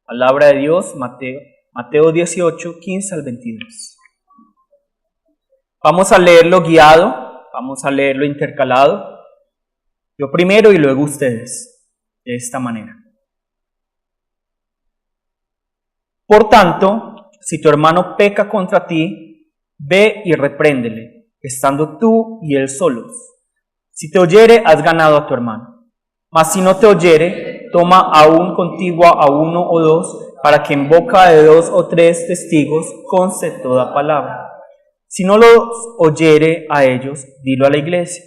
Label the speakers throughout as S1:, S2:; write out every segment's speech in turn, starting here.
S1: Palabra de Dios, Mateo 18, 15 al 22. Vamos a leerlo guiado, vamos a leerlo intercalado. Yo primero y luego ustedes, de esta manera. Por tanto, si tu hermano peca contra ti, ve y repréndele, estando tú y él solos. Si te oyere, has ganado a tu hermano. Mas si no te oyere, toma aún contigo a uno o dos, para que en boca de 2 o 3 testigos conste toda palabra. Si no los oyere a ellos, dilo a la iglesia.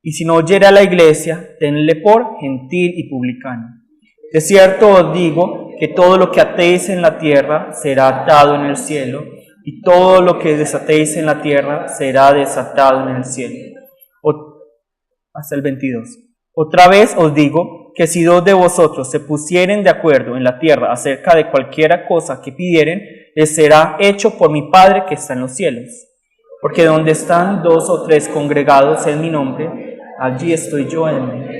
S1: Y si no oyere a la iglesia, tenle por gentil y publicano. De cierto os digo que todo lo que atéis en la tierra será atado en el cielo, y todo lo que desatéis en la tierra será desatado en el cielo. Hasta el 22. Otra vez os digo que si 2 de vosotros se pusieren de acuerdo en la tierra acerca de cualquiera cosa que pidieren, les será hecho por mi Padre que está en los cielos. Porque donde están 2 o 3 congregados en mi nombre, allí estoy yo en medio.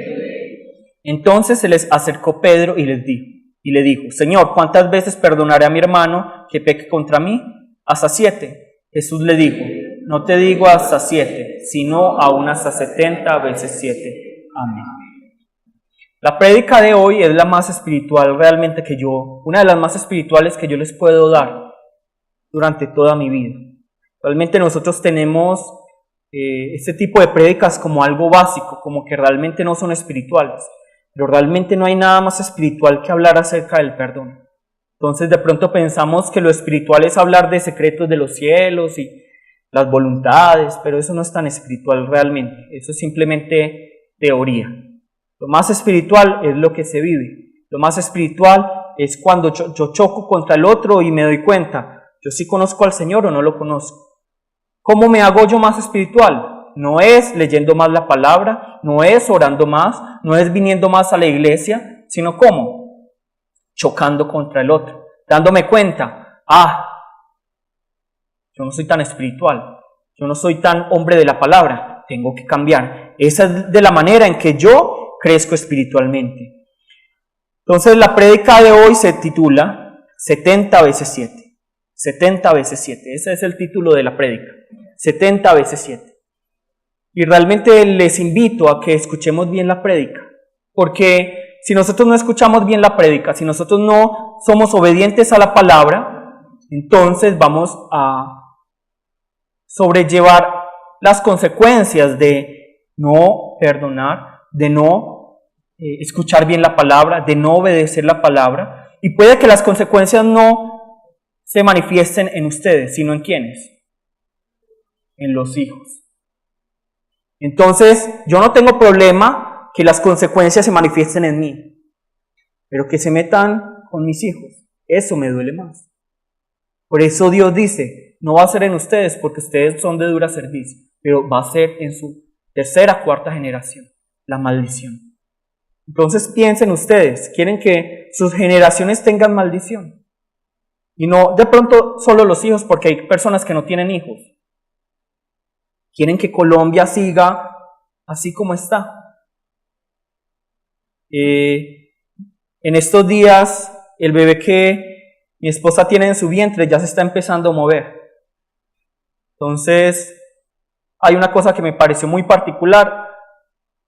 S1: Entonces se les acercó Pedro y le dijo, Señor, ¿cuántas veces perdonaré a mi hermano que peque contra mí? Hasta 7. Jesús le dijo, no te digo hasta 7, sino aún hasta 70 veces 7. Amén. La prédica de hoy es la más espiritual realmente una de las más espirituales que yo les puedo dar durante toda mi vida. Realmente nosotros tenemos este tipo de prédicas como algo básico, como que realmente no son espirituales, pero realmente no hay nada más espiritual que hablar acerca del perdón. Entonces de pronto pensamos que lo espiritual es hablar de secretos de los cielos y las voluntades, pero eso no es tan espiritual realmente, eso es simplemente teoría. Lo más espiritual es lo que se vive, lo más espiritual es cuando yo choco contra el otro y me doy cuenta, yo sí conozco al Señor o no lo conozco. ¿Cómo me hago yo más espiritual? No es leyendo más la palabra, no es orando más, no es viniendo más a la iglesia, sino ¿cómo? Chocando contra el otro, dándome cuenta, yo no soy tan espiritual, yo no soy tan hombre de la palabra, tengo que cambiar. Esa es de la manera en que yo crezco espiritualmente. Entonces la prédica de hoy se titula 70 veces 7. 70 veces 7, ese es el título de la prédica, 70 veces 7. Y realmente les invito a que escuchemos bien la prédica, porque si nosotros no escuchamos bien la prédica, si nosotros no somos obedientes a la palabra, entonces vamos a sobrellevar las consecuencias de no perdonar, de no escuchar bien la palabra, de no obedecer la palabra, y puede que las consecuencias no se manifiesten en ustedes, sino en ¿quiénes? En los hijos. Entonces, yo no tengo problema que las consecuencias se manifiesten en mí, pero que se metan con mis hijos, eso me duele más. Por eso Dios dice, no va a ser en ustedes porque ustedes son de dura servicio, pero va a ser en su 3ª, 4ª generación, la maldición. Entonces piensen ustedes, ¿quieren que sus generaciones tengan maldición? Y no de pronto solo los hijos, porque hay personas que no tienen hijos. Quieren que Colombia siga así como está. En estos días, el bebé que mi esposa tiene en su vientre ya se está empezando a mover. Entonces, hay una cosa que me pareció muy particular,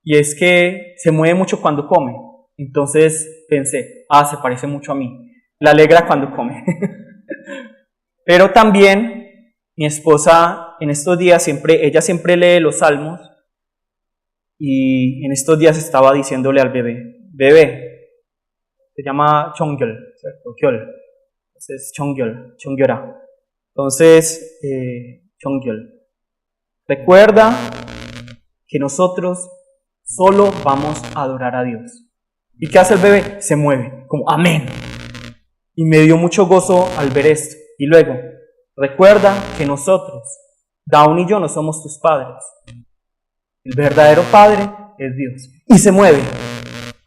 S1: y es que se mueve mucho cuando come. Entonces pensé, se parece mucho a mí. La alegra cuando come. Pero también mi esposa en estos días ella siempre lee los salmos, y en estos días estaba diciéndole al bebé, se llama Chongyol, ¿cierto? Gyol. Entonces Chongyora. Entonces, Chongyol, recuerda que nosotros solo vamos a adorar a Dios. ¿Y qué hace el bebé? Se mueve, como amén. Y me dio mucho gozo al ver esto. Y luego, recuerda que nosotros, Dawn y yo, no somos tus padres. El verdadero padre es Dios. Y se mueve.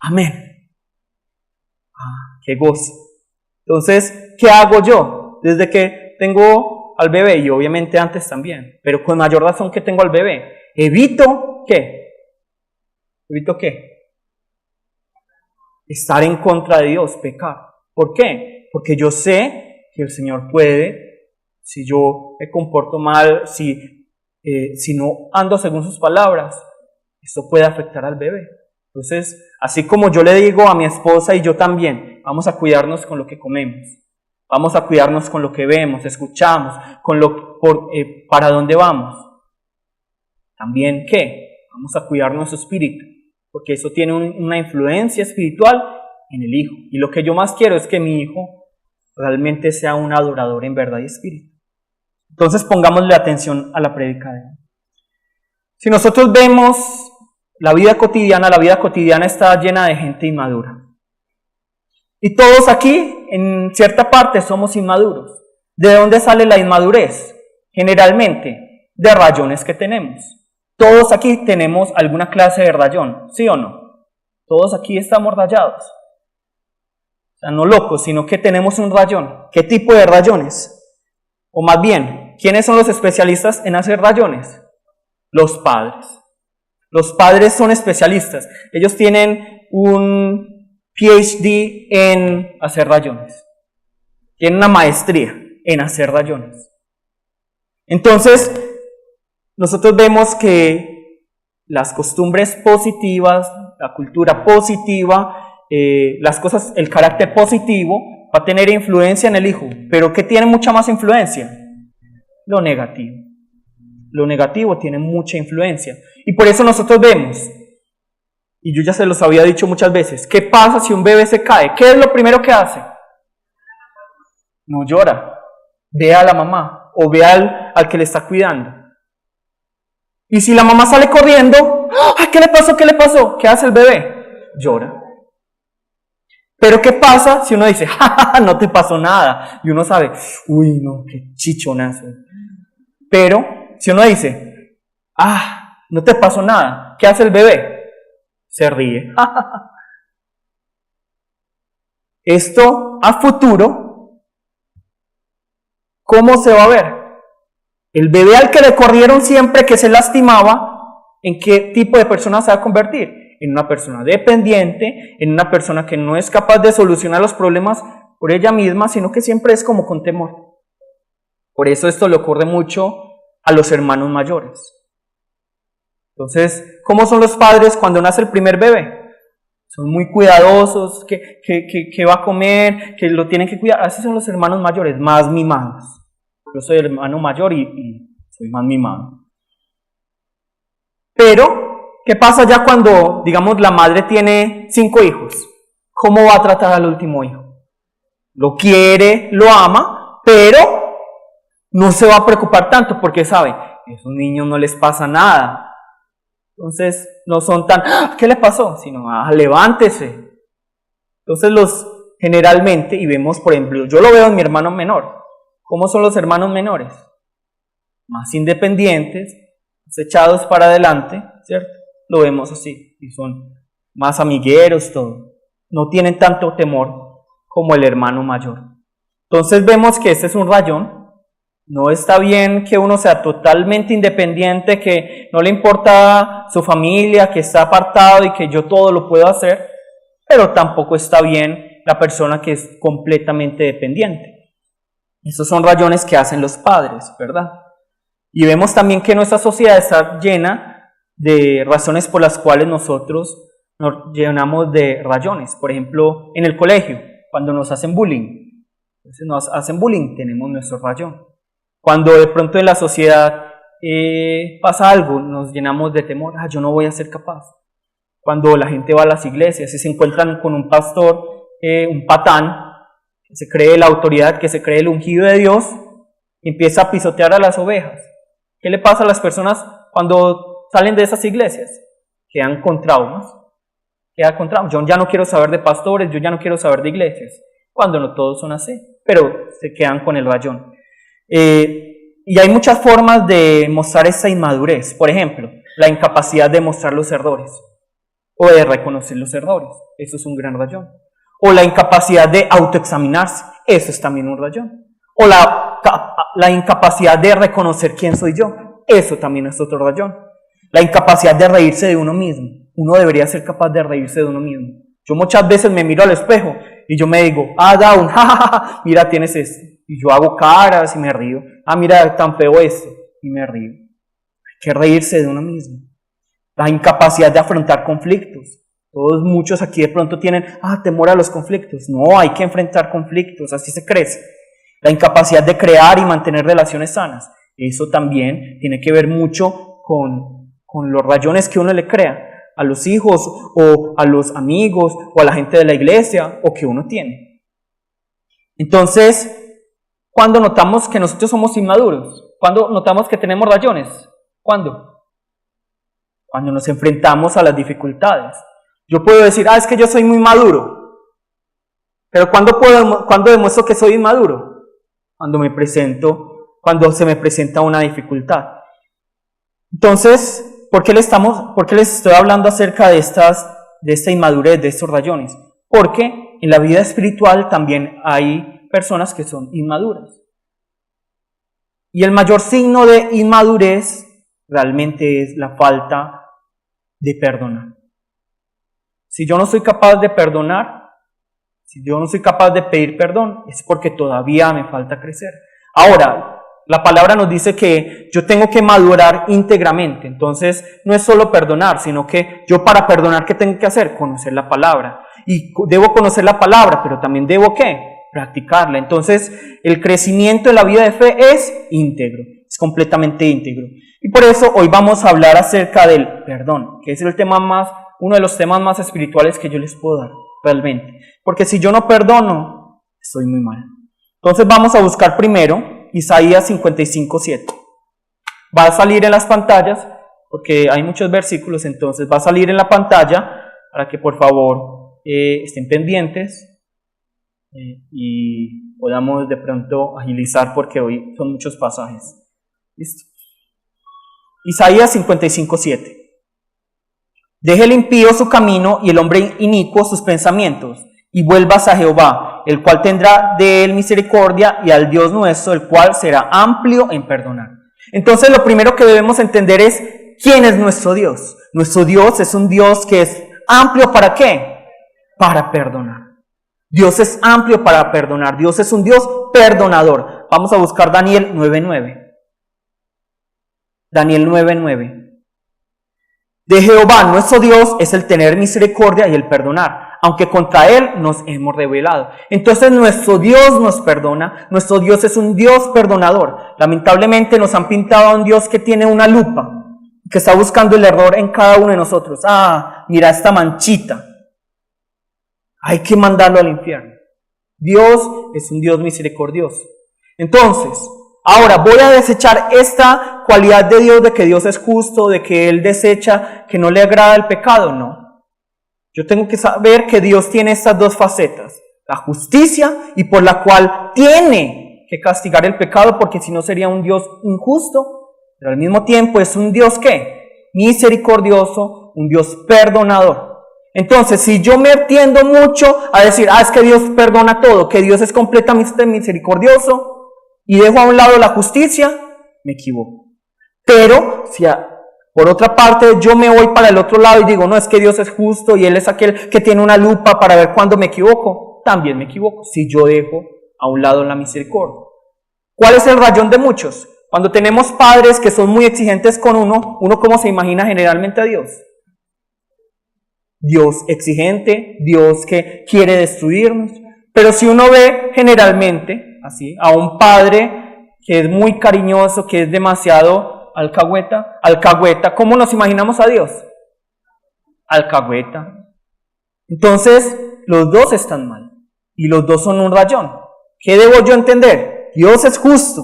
S1: Amén. Qué gozo. Entonces, ¿qué hago yo? Desde que tengo al bebé, y obviamente antes también, pero con mayor razón que tengo al bebé, evito ¿qué? ¿Evito qué? Estar en contra de Dios, pecar. ¿Por qué? Porque yo sé que el Señor puede, si yo me comporto mal, si no ando según sus palabras, esto puede afectar al bebé. Entonces, así como yo le digo a mi esposa y yo también, vamos a cuidarnos con lo que comemos, vamos a cuidarnos con lo que vemos, escuchamos, para dónde vamos. También, ¿qué? Vamos a cuidar nuestro espíritu, porque eso tiene una influencia espiritual en el hijo. Y lo que yo más quiero es que mi hijo realmente sea un adorador en verdad y espíritu. Entonces pongámosle atención a la prédica de hoy. Si nosotros vemos la vida cotidiana está llena de gente inmadura. Y todos aquí, en cierta parte, somos inmaduros. ¿De dónde sale la inmadurez? Generalmente, de rayones que tenemos. Todos aquí tenemos alguna clase de rayón, ¿sí o no? Todos aquí estamos rayados. O sea, no locos, sino que tenemos un rayón. ¿Qué tipo de rayones? O más bien, ¿quiénes son los especialistas en hacer rayones? Los padres. Los padres son especialistas. Ellos tienen un PhD en hacer rayones. Tienen una maestría en hacer rayones. Entonces, nosotros vemos que las costumbres positivas, la cultura positiva, las cosas, el carácter positivo va a tener influencia en el hijo. Pero ¿qué tiene mucha más influencia? Lo negativo. Lo negativo tiene mucha influencia. Y por eso nosotros vemos, y yo ya se los había dicho muchas veces, ¿qué pasa si un bebé se cae? ¿Qué es lo primero que hace? No llora. Ve a la mamá o ve al que le está cuidando. Y si la mamá sale corriendo, ¡ay, qué le pasó, qué le pasó! ¿Qué hace el bebé? Llora. Pero ¿qué pasa si uno dice, ¡ja, no te pasó nada! Y uno sabe, ¡uy, no, qué chichonazo! Pero si uno dice, no te pasó nada, ¿qué hace el bebé? Se ríe. Esto a futuro, ¿cómo se va a ver? El bebé al que le corrieron siempre que se lastimaba, ¿en qué tipo de persona se va a convertir? En una persona dependiente, en una persona que no es capaz de solucionar los problemas por ella misma, sino que siempre es como con temor. Por eso esto le ocurre mucho a los hermanos mayores. Entonces, ¿cómo son los padres cuando nace el primer bebé? Son muy cuidadosos, que va a comer, que lo tienen que cuidar. Así son los hermanos mayores, más mimados. Yo soy el hermano mayor y soy más mimado. Pero, ¿qué pasa ya cuando, digamos, la madre tiene 5 hijos? ¿Cómo va a tratar al último hijo? Lo quiere, lo ama, pero no se va a preocupar tanto porque sabe, a esos niños no les pasa nada. Entonces, no son tan, ¿qué le pasó? Sino, levántese. Entonces, generalmente, y vemos, por ejemplo, yo lo veo en mi hermano menor. ¿Cómo son los hermanos menores? Más independientes, más echados para adelante, ¿cierto? Lo vemos así, y son más amigueros, todo. No tienen tanto temor como el hermano mayor. Entonces vemos que este es un rayón. No está bien que uno sea totalmente independiente, que no le importa su familia, que está apartado y que yo todo lo puedo hacer, pero tampoco está bien la persona que es completamente dependiente. Esos son rayones que hacen los padres, ¿verdad? Y vemos también que nuestra sociedad está llena de razones por las cuales nosotros nos llenamos de rayones. Por ejemplo, en el colegio, cuando nos hacen bullying. Entonces nos hacen bullying, tenemos nuestro rayón. Cuando de pronto en la sociedad pasa algo, nos llenamos de temor, yo no voy a ser capaz. Cuando la gente va a las iglesias y se encuentran con un pastor, un patán, que se cree la autoridad, que se cree el ungido de Dios, y empieza a pisotear a las ovejas. ¿Qué le pasa a las personas cuando salen de esas iglesias? Quedan con traumas. Yo ya no quiero saber de pastores, yo ya no quiero saber de iglesias. Cuando no todos son así, pero se quedan con el rayón. Y hay muchas formas de mostrar esa inmadurez. Por ejemplo, la incapacidad de mostrar los errores o de reconocer los errores. Eso es un gran rayón. O la incapacidad de autoexaminarse. Eso es también un rayón. O la incapacidad de reconocer quién soy yo. Eso también es otro rayón. La incapacidad de reírse de uno mismo. Uno debería ser capaz de reírse de uno mismo. Yo muchas veces me miro al espejo Y yo me digo, Down, jajaja, mira, tienes esto. Y yo hago caras y me río. Mira, tan feo esto. Y me río. Hay que reírse de uno mismo. La incapacidad de afrontar conflictos. Muchos aquí de pronto tienen, temor a los conflictos. No, hay que enfrentar conflictos, así se crece. La incapacidad de crear y mantener relaciones sanas. Eso también tiene que ver mucho con los rayones que uno le crea a los hijos o a los amigos o a la gente de la iglesia o que uno tiene. Entonces, ¿cuándo notamos que nosotros somos inmaduros? ¿Cuándo notamos que tenemos rayones? ¿Cuándo? Cuando nos enfrentamos a las dificultades. Yo puedo decir, es que yo soy muy maduro. Pero ¿cuándo demuestro que soy inmaduro? Cuando se me presenta una dificultad. Entonces, ¿por qué les estoy hablando acerca de esta inmadurez, de estos rayones? Porque en la vida espiritual también hay personas que son inmaduras. Y el mayor signo de inmadurez realmente es la falta de perdonar. Si yo no soy capaz de perdonar, si yo no soy capaz de pedir perdón, es porque todavía me falta crecer. Ahora, la palabra nos dice que yo tengo que madurar íntegramente. Entonces, no es solo perdonar, sino que yo para perdonar, ¿qué tengo que hacer? Conocer la palabra. Y debo conocer la palabra, pero también debo, ¿qué? Practicarla. Entonces, el crecimiento en la vida de fe es íntegro, es completamente íntegro. Y por eso hoy vamos a hablar acerca del perdón, que es uno de los temas más espirituales que yo les puedo dar, realmente. Porque si yo no perdono, estoy muy mal. Entonces vamos a buscar primero Isaías 55:7. Va a salir en las pantallas, porque hay muchos versículos, entonces va a salir en la pantalla, para que por favor estén pendientes y podamos de pronto agilizar, porque hoy son muchos pasajes. ¿Listo? Isaías 55:7. Deje el impío su camino y el hombre inicuo sus pensamientos, y vuelvas a Jehová, el cual tendrá de él misericordia, y al Dios nuestro, el cual será amplio en perdonar. Entonces lo primero que debemos entender es quién es nuestro Dios. Nuestro Dios es un Dios que es amplio, ¿para qué? Para perdonar. Dios es amplio para perdonar. Dios es un Dios perdonador. Vamos a buscar Daniel 9:9. Daniel 9:9. De Jehová nuestro Dios es el tener misericordia y el perdonar, aunque contra Él nos hemos rebelado. Entonces nuestro Dios nos perdona, nuestro Dios es un Dios perdonador. Lamentablemente nos han pintado a un Dios que tiene una lupa, que está buscando el error en cada uno de nosotros. Mira esta manchita, hay que mandarlo al infierno. Dios es un Dios misericordioso. Entonces, ahora voy a desechar esta cualidad de Dios, de que Dios es justo, de que Él desecha, que no le agrada el pecado. No. Yo tengo que saber que Dios tiene estas dos facetas, la justicia, y por la cual tiene que castigar el pecado, porque si no sería un Dios injusto, pero al mismo tiempo es un Dios ¿qué? Misericordioso, un Dios perdonador. Entonces, si yo me tiendo mucho a decir, es que Dios perdona todo, que Dios es completamente misericordioso, y dejo a un lado la justicia, me equivoco. Pero si por otra parte yo me voy para el otro lado y digo, no, es que Dios es justo y Él es aquel que tiene una lupa para ver cuándo me equivoco, también me equivoco si yo dejo a un lado la misericordia. ¿Cuál es el rayón de muchos? Cuando tenemos padres que son muy exigentes con uno ¿cómo se imagina generalmente a Dios? Dios exigente, Dios que quiere destruirnos. Pero si uno ve generalmente así a un padre que es muy cariñoso, que es demasiado alcahueta, ¿cómo nos imaginamos a Dios? Alcahueta. Entonces, los dos están mal y los dos son un rayón. ¿Qué debo yo entender? Dios es justo,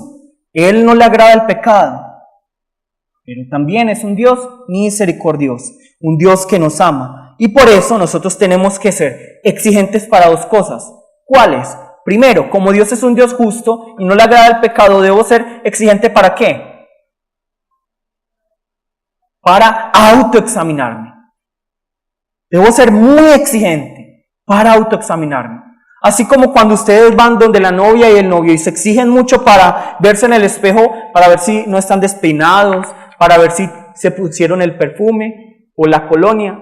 S1: Él no le agrada el pecado, pero también es un Dios misericordioso, un Dios que nos ama. Y por eso nosotros tenemos que ser exigentes para dos cosas. ¿Cuáles? Primero, como Dios es un Dios justo y no le agrada el pecado, debo ser exigente ¿para qué? Para autoexaminarme. Debo ser muy exigente para autoexaminarme. Así como cuando ustedes van donde la novia y el novio y se exigen mucho para verse en el espejo, para ver si no están despeinados, para ver si se pusieron el perfume o la colonia.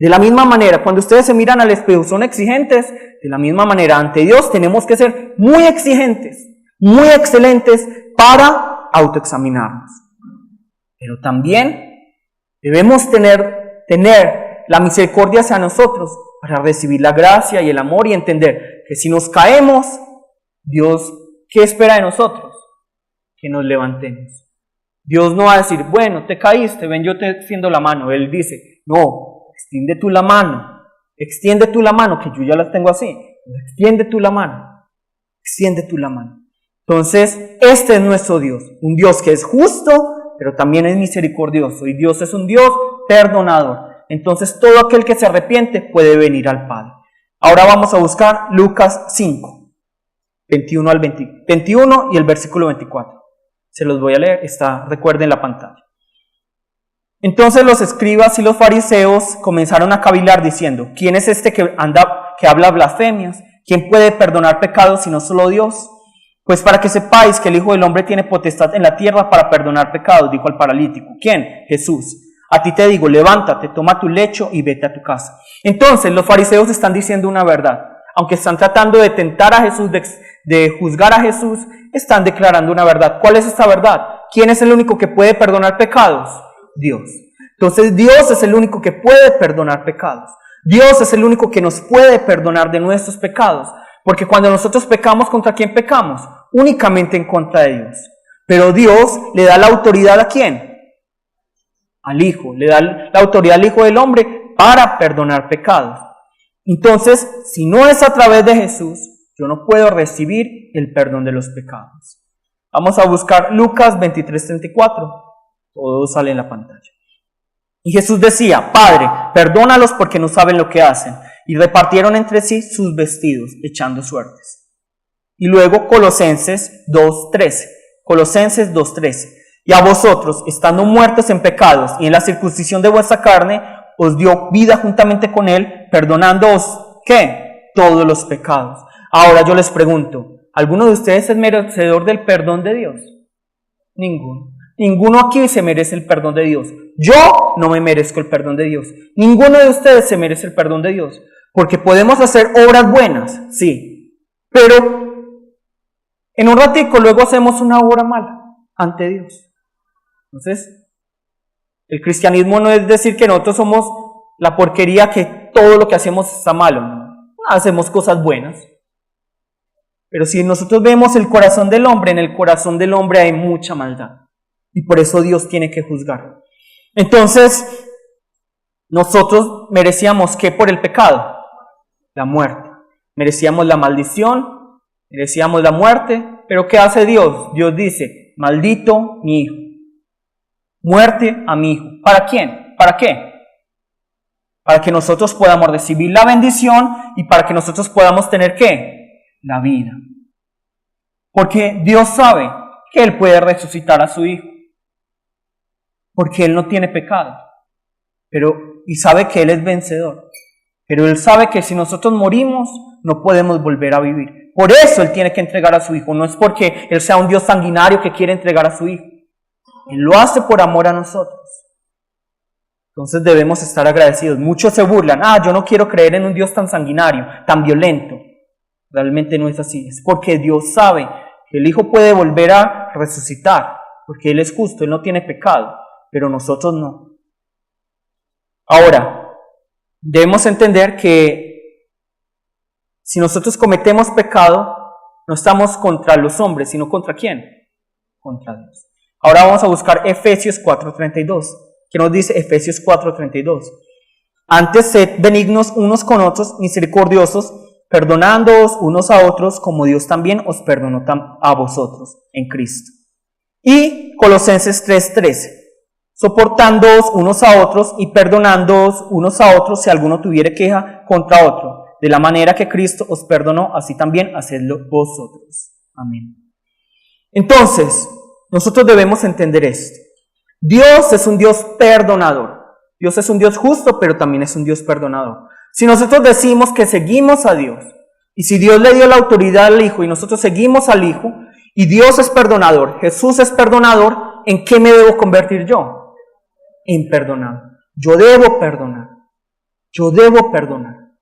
S1: De la misma manera, cuando ustedes se miran al espejo, son exigentes. De la misma manera, ante Dios tenemos que ser muy exigentes, muy excelentes para autoexaminarnos. Pero también debemos tener la misericordia hacia nosotros para recibir la gracia y el amor y entender que si nos caemos, Dios, ¿qué espera de nosotros? Que nos levantemos. Dios no va a decir, bueno, te caíste, ven, yo te extiendo la mano. Él dice, no, extiende tú la mano, que yo ya la tengo así. Extiende tú la mano. Entonces, este es nuestro Dios, un Dios que es justo, pero también es misericordioso. Y Dios es un Dios perdonador. Entonces, todo aquel que se arrepiente puede venir al Padre. Ahora vamos a buscar Lucas 5, 21 y el versículo 24. Se los voy a leer, recuerden en la pantalla. Entonces los escribas y los fariseos comenzaron a cavilar diciendo, ¿quién es este que habla blasfemias? ¿Quién puede perdonar pecados sino solo Dios? Pues para que sepáis que el Hijo del Hombre tiene potestad en la tierra para perdonar pecados, dijo al paralítico. ¿Quién? Jesús. A ti te digo, levántate, toma tu lecho y vete a tu casa. Entonces los fariseos están diciendo una verdad. Aunque están tratando de tentar a Jesús, de juzgar a Jesús, están declarando una verdad. ¿Cuál es esta verdad? ¿Quién es el único que puede perdonar pecados? Dios. Entonces Dios es el único que puede perdonar pecados. Dios es el único que nos puede perdonar de nuestros pecados. Porque cuando nosotros pecamos, ¿contra quién pecamos? Únicamente en contra de Dios. Pero Dios le da la autoridad ¿a quién? Al Hijo. Le da la autoridad al Hijo del Hombre para perdonar pecados. Entonces, si no es a través de Jesús, yo no puedo recibir el perdón de los pecados. Vamos a buscar Lucas 23:34. Todo sale en la pantalla. Y Jesús decía, Padre, perdónalos porque no saben lo que hacen. Y repartieron entre sí sus vestidos, echando suertes. Y luego Colosenses 2:13. Y a vosotros, estando muertos en pecados y en la circuncisión de vuestra carne, os dio vida juntamente con él, perdonándoos, ¿qué? Todos los pecados. Ahora yo les pregunto, ¿alguno de ustedes es merecedor del perdón de Dios? Ninguno. Ninguno aquí se merece el perdón de Dios. Yo no me merezco el perdón de Dios. Ninguno de ustedes se merece el perdón de Dios. Porque podemos hacer obras buenas, sí. Pero en un ratico luego hacemos una obra mala ante Dios. Entonces, el cristianismo no es decir que nosotros somos la porquería, que todo lo que hacemos está malo. No, hacemos cosas buenas. Pero si nosotros vemos el corazón del hombre, en el corazón del hombre hay mucha maldad. Y por eso Dios tiene que juzgar. Entonces, nosotros merecíamos ¿qué por el pecado? La muerte. Merecíamos la maldición, merecíamos la muerte. Pero ¿qué hace Dios? Dios dice, maldito mi hijo. Muerte a mi hijo. ¿Para quién? ¿Para qué? Para que nosotros podamos recibir la bendición y para que nosotros podamos tener ¿qué? La vida. Porque Dios sabe que Él puede resucitar a su hijo. Porque Él no tiene pecado. Y sabe que Él es vencedor. Pero Él sabe que si nosotros morimos, no podemos volver a vivir. Por eso Él tiene que entregar a su hijo. No es porque Él sea un Dios sanguinario que quiere entregar a su hijo. Él lo hace por amor a nosotros. Entonces debemos estar agradecidos. Muchos se burlan. Yo no quiero creer en un Dios tan sanguinario, tan violento. Realmente no es así. Es porque Dios sabe que el Hijo puede volver a resucitar. Porque Él es justo, Él no tiene pecado. Pero nosotros no. Ahora, debemos entender que si nosotros cometemos pecado, no estamos contra los hombres, sino ¿contra quién? Contra Dios. Ahora vamos a buscar Efesios 4:32. ¿Qué nos dice Efesios 4:32? Antes sed benignos unos con otros, misericordiosos, perdonándoos unos a otros, como Dios también os perdonó a vosotros en Cristo. Y Colosenses 3:13. Soportándoos unos a otros y perdonándoos unos a otros si alguno tuviere queja contra otro. De la manera que Cristo os perdonó, así también hacedlo vosotros. Amén. Entonces, nosotros debemos entender esto. Dios es un Dios perdonador. Dios es un Dios justo, pero también es un Dios perdonador. Si nosotros decimos que seguimos a Dios, y si Dios le dio la autoridad al Hijo y nosotros seguimos al Hijo, y Dios es perdonador, Jesús es perdonador, ¿en qué me debo convertir yo? En perdonado. Yo debo perdonar. Yo debo perdonar.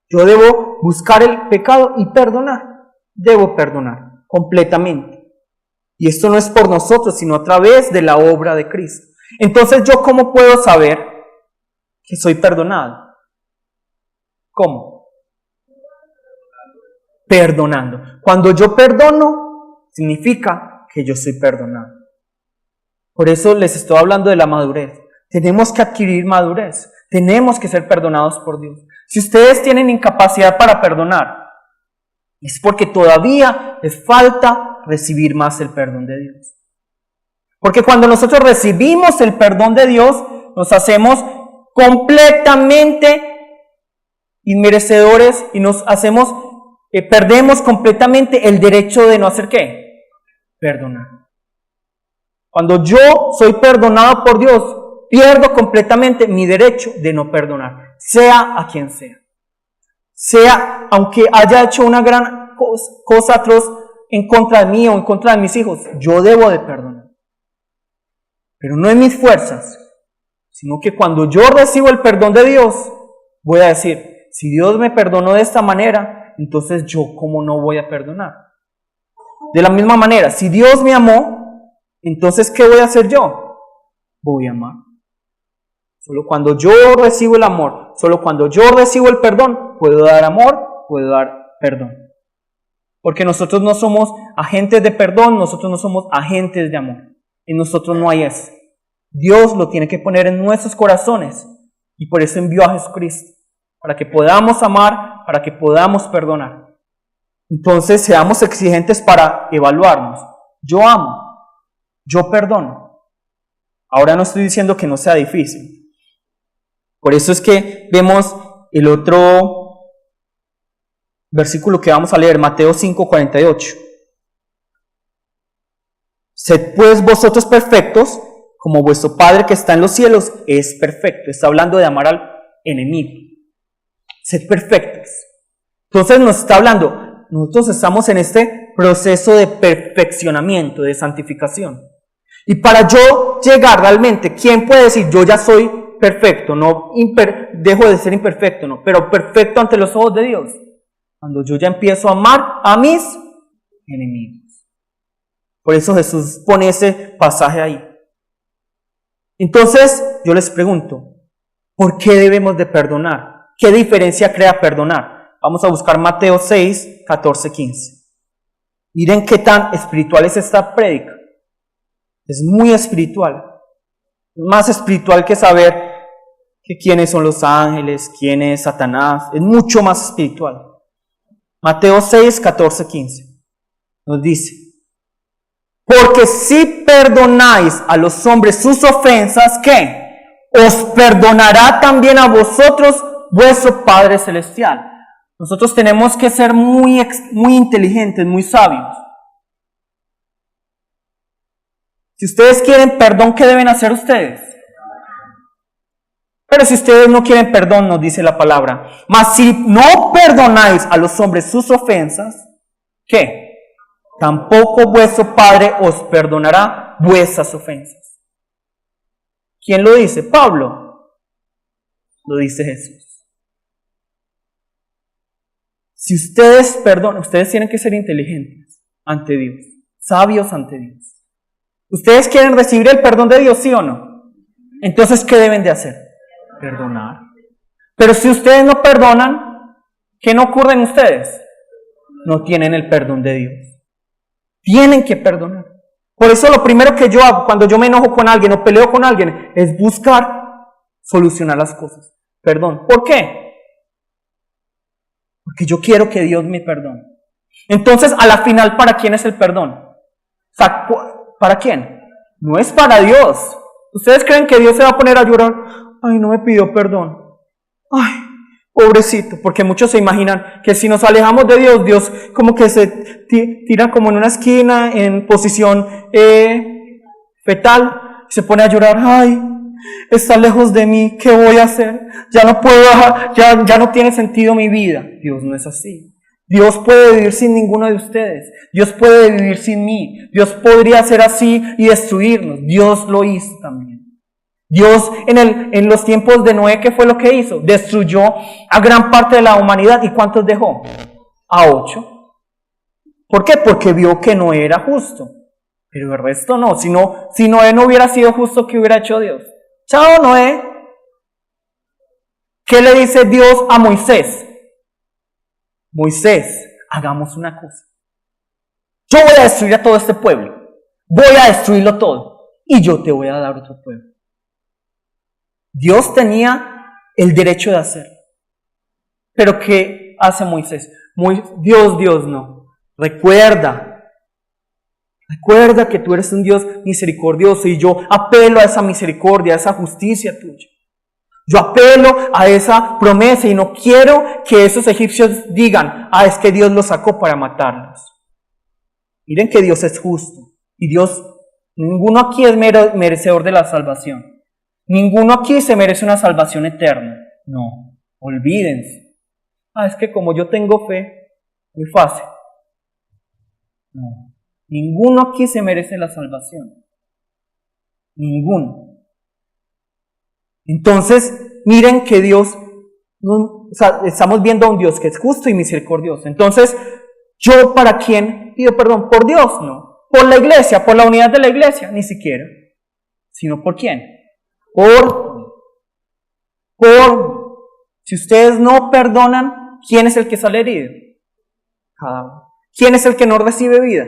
S1: Yo debo buscar el pecado y perdonar. Debo perdonar completamente. Y esto no es por nosotros, sino a través de la obra de Cristo. Entonces, ¿yo cómo puedo saber que soy perdonado? ¿Cómo? Perdonando. Cuando yo perdono, significa que yo soy perdonado. Por eso les estoy hablando de la madurez. Tenemos que adquirir madurez. Tenemos que ser perdonados por Dios. Si ustedes tienen incapacidad para perdonar, es porque todavía les falta recibir más el perdón de Dios. Porque cuando nosotros recibimos el perdón de Dios, nos hacemos completamente inmerecedores y nos hacemos, perdemos completamente el derecho de no hacer ¿qué? Perdonar. Cuando yo soy perdonado por Dios, pierdo completamente mi derecho de no perdonar, sea a quien sea. Sea, aunque haya hecho una gran cosa atroz en contra de mí o en contra de mis hijos, yo debo de perdonar. Pero no en mis fuerzas, sino que cuando yo recibo el perdón de Dios, voy a decir, si Dios me perdonó de esta manera, entonces yo ¿cómo no voy a perdonar? De la misma manera, si Dios me amó, entonces ¿qué voy a hacer yo? Voy a amar. Solo cuando yo recibo el amor, solo cuando yo recibo el perdón, puedo dar amor, puedo dar perdón. Porque nosotros no somos agentes de perdón, nosotros no somos agentes de amor. En nosotros no hay eso. Dios lo tiene que poner en nuestros corazones y por eso envió a Jesucristo, para que podamos amar, para que podamos perdonar. Entonces seamos exigentes para evaluarnos. Yo amo, yo perdono. Ahora no estoy diciendo que no sea difícil. Por eso es que vemos el otro versículo que vamos a leer, Mateo 5:48. Sed pues vosotros perfectos, como vuestro Padre que está en los cielos es perfecto. Está hablando de amar al enemigo. Sed perfectos. Entonces nos está hablando, nosotros estamos en este proceso de perfeccionamiento, de santificación. Y para yo llegar realmente, ¿quién puede decir yo ya soy perfecto? No dejo de ser imperfecto, no, pero perfecto ante los ojos de Dios. Cuando yo ya empiezo a amar a mis enemigos. Por eso Jesús pone ese pasaje ahí. Entonces, yo les pregunto, ¿por qué debemos de perdonar? ¿Qué diferencia crea perdonar? Vamos a buscar Mateo 6, 14, 15. Miren qué tan espiritual es esta prédica. Es muy espiritual. Más espiritual que saber que quiénes son los ángeles, quién es Satanás. Es mucho más espiritual. Mateo 6, 14, 15. Nos dice: porque si perdonáis a los hombres sus ofensas, ¿qué? Os perdonará también a vosotros vuestro Padre Celestial. Nosotros tenemos que ser muy inteligentes, muy sabios. Si ustedes quieren perdón, ¿qué deben hacer ustedes? Pero si ustedes no quieren perdón, nos dice la palabra. Mas si no perdonáis a los hombres sus ofensas, ¿qué? Tampoco vuestro Padre os perdonará vuestras ofensas. ¿Quién lo dice? Pablo. Lo dice Jesús. Si ustedes perdonan, ustedes tienen que ser inteligentes ante Dios, sabios ante Dios. ¿Ustedes quieren recibir el perdón de Dios, sí o no? Entonces, ¿qué deben de hacer? Perdonar. Pero si ustedes no perdonan, ¿qué no ocurre en ustedes? No tienen el perdón de Dios. Tienen que perdonar. Por eso lo primero que yo hago cuando yo me enojo con alguien o peleo con alguien es buscar solucionar las cosas. Perdón. ¿Por qué? Porque yo quiero que Dios me perdone. Entonces, a la final, ¿para quién es el perdón? O sea, ¿para quién? No es para Dios. ¿Ustedes creen que Dios se va a poner a llorar? Ay, no me pidió perdón. Ay, pobrecito. Porque muchos se imaginan que si nos alejamos de Dios, Dios como que se tira como en una esquina en posición fetal. Se pone a llorar. Ay, está lejos de mí. ¿Qué voy a hacer? Ya no puedo, ya no tiene sentido mi vida. Dios no es así. Dios puede vivir sin ninguno de ustedes. Dios puede vivir sin mí. Dios podría ser así y destruirnos. Dios lo hizo también. Dios en los tiempos de Noé, ¿qué fue lo que hizo? Destruyó a gran parte de la humanidad. ¿Y cuántos dejó? A 8. ¿Por qué? Porque vio que Noé era justo. Pero el resto no. Si Noé no hubiera sido justo, ¿qué hubiera hecho Dios? Chao, Noé. ¿Qué le dice Dios a Moisés? Moisés, hagamos una cosa. Yo voy a destruir a todo este pueblo. Voy a destruirlo todo. Y yo te voy a dar otro pueblo. Dios tenía el derecho de hacerlo. Pero ¿qué hace Moisés? Dios no. Recuerda que tú eres un Dios misericordioso y yo apelo a esa misericordia, a esa justicia tuya. Yo apelo a esa promesa y no quiero que esos egipcios digan, es que Dios los sacó para matarlos. Miren que Dios es justo y ninguno aquí es merecedor de la salvación. Ninguno aquí se merece una salvación eterna. No, olvídense. Es que como yo tengo fe, muy fácil. No, ninguno aquí se merece la salvación. Ninguno. Entonces, miren que Dios, estamos viendo a un Dios que es justo y misericordioso. Entonces, ¿yo para quién pido perdón? Por Dios, no. Por la iglesia, por la unidad de la iglesia, ni siquiera. Sino ¿por quién? Si ustedes no perdonan, ¿quién es el que sale herido? Cada uno. ¿Quién es el que no recibe vida?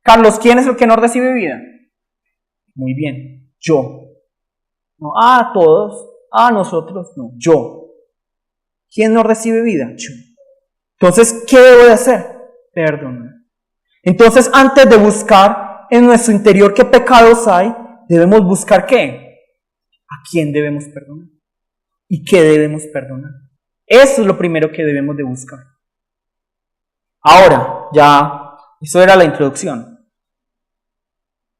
S1: Carlos, ¿quién es el que no recibe vida? Muy bien, yo. No, todos, nosotros, no, yo. ¿Quién no recibe vida? Yo. Entonces, ¿qué debo de hacer? Perdonar. Entonces, antes de buscar en nuestro interior qué pecados hay, debemos buscar ¿qué? ¿A quién debemos perdonar? ¿Y qué debemos perdonar? Eso es lo primero que debemos de buscar. Ahora, ya, eso era la introducción.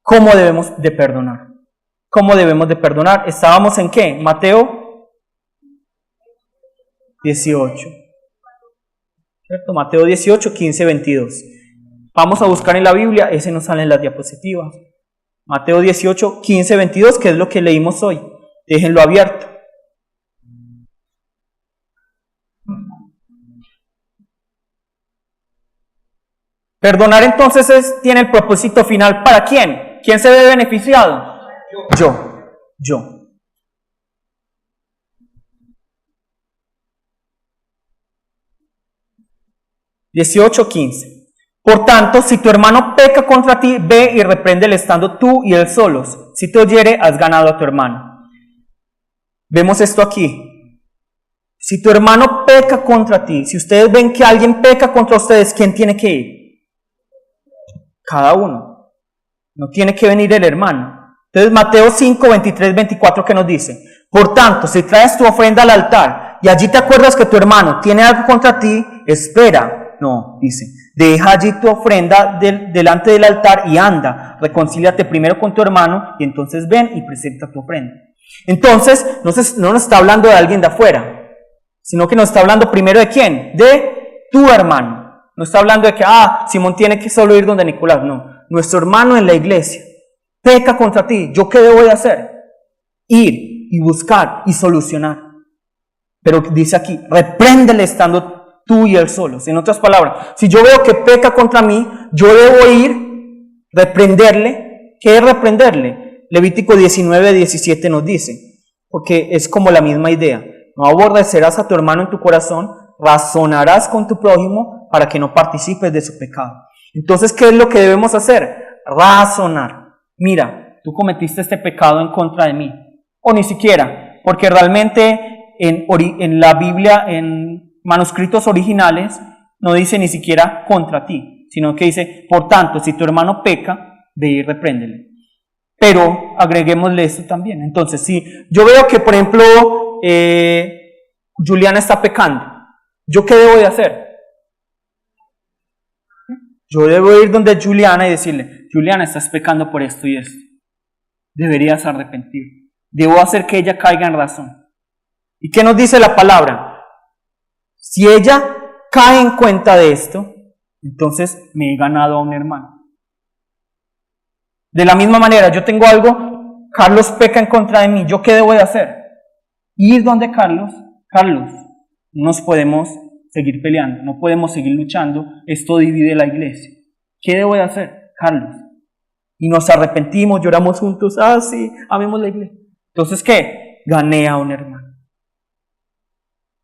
S1: ¿Cómo debemos de perdonar? ¿Cómo debemos de perdonar? ¿Estábamos en qué? Mateo 18. ¿Cierto? Mateo 18, 15, 22. Vamos a buscar en la Biblia, ese no sale en las diapositivas. Mateo 18, 15, 22, que es lo que leímos hoy. Déjenlo abierto. Perdonar entonces tiene el propósito final ¿para quién? ¿Quién se ve beneficiado? Yo. 18:15. Por tanto, si tu hermano peca contra ti, ve y repréndele estando tú y él solos. Si te oyere, has ganado a tu hermano. Vemos esto aquí. Si tu hermano peca contra ti, si ustedes ven que alguien peca contra ustedes, ¿quién tiene que ir? Cada uno. No tiene que venir el hermano. Entonces Mateo 5, 23, 24, ¿qué nos dice? Por tanto, si traes tu ofrenda al altar y allí te acuerdas que tu hermano tiene algo contra ti, espera. No, dice, deja allí tu ofrenda delante del altar y anda, reconcíliate primero con tu hermano y entonces ven y presenta tu ofrenda. Entonces, no nos está hablando de alguien de afuera, sino que nos está hablando primero de quién, de tu hermano. No está hablando de que, Simón tiene que solo ir donde Nicolás, no. Nuestro hermano en la iglesia peca contra ti, ¿yo qué debo de hacer? Ir y buscar y solucionar. Pero dice aquí, repréndele estando tú y él solos. En otras palabras, si yo veo que peca contra mí, yo debo ir, reprenderle. ¿Qué es reprenderle? Levítico 19, 17 nos dice, porque es como la misma idea. No aborrecerás a tu hermano en tu corazón, razonarás con tu prójimo para que no participes de su pecado. Entonces, ¿qué es lo que debemos hacer? Razonar. Mira, tú cometiste este pecado en contra de mí. O ni siquiera, porque realmente en la Biblia, en manuscritos originales, no dice ni siquiera contra ti, sino que dice, por tanto, si tu hermano peca, ve y repréndele. Pero agreguémosle esto también. Entonces, si yo veo que, por ejemplo, Juliana está pecando, ¿yo qué debo de hacer? Yo debo ir donde Juliana y decirle, Juliana, estás pecando por esto y esto. Deberías arrepentir. Debo hacer que ella caiga en razón. ¿Y qué nos dice la palabra? Si ella cae en cuenta de esto, entonces me he ganado a un hermano. De la misma manera, yo tengo algo Carlos peca en contra de mí, ¿yo qué debo de hacer? Ir donde Carlos, Carlos, no nos podemos seguir peleando, no podemos seguir luchando, esto divide la iglesia. ¿Qué debo de hacer, Carlos? Y nos arrepentimos, lloramos juntos, sí, amemos la iglesia. Entonces, ¿qué? Gané a un hermano.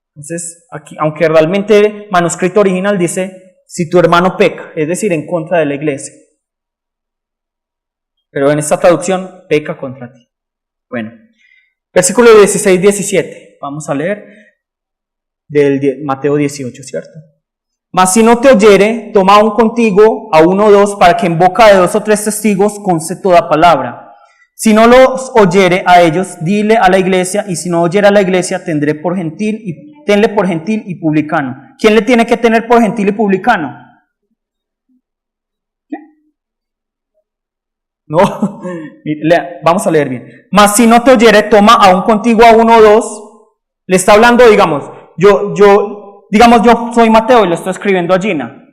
S1: Entonces, aquí, aunque realmente el manuscrito original dice, si tu hermano peca, es decir, en contra de la iglesia. Pero en esta traducción, peca contra ti. Bueno, versículo 16-17, vamos a leer del Mateo 18, ¿cierto? Mas si no te oyere, toma aún contigo a uno o dos, para que en boca de 2 o 3 testigos conste toda palabra. Si no los oyere a ellos, dile a la iglesia, y si no oyere a la iglesia, tenle por gentil y publicano. ¿Quién le tiene que tener por gentil y publicano? ¿Qué? No, vamos a leer bien. Mas si no te oyere, toma aún contigo a uno o dos. Le está hablando, digamos, yo soy Mateo y le estoy escribiendo a Gina.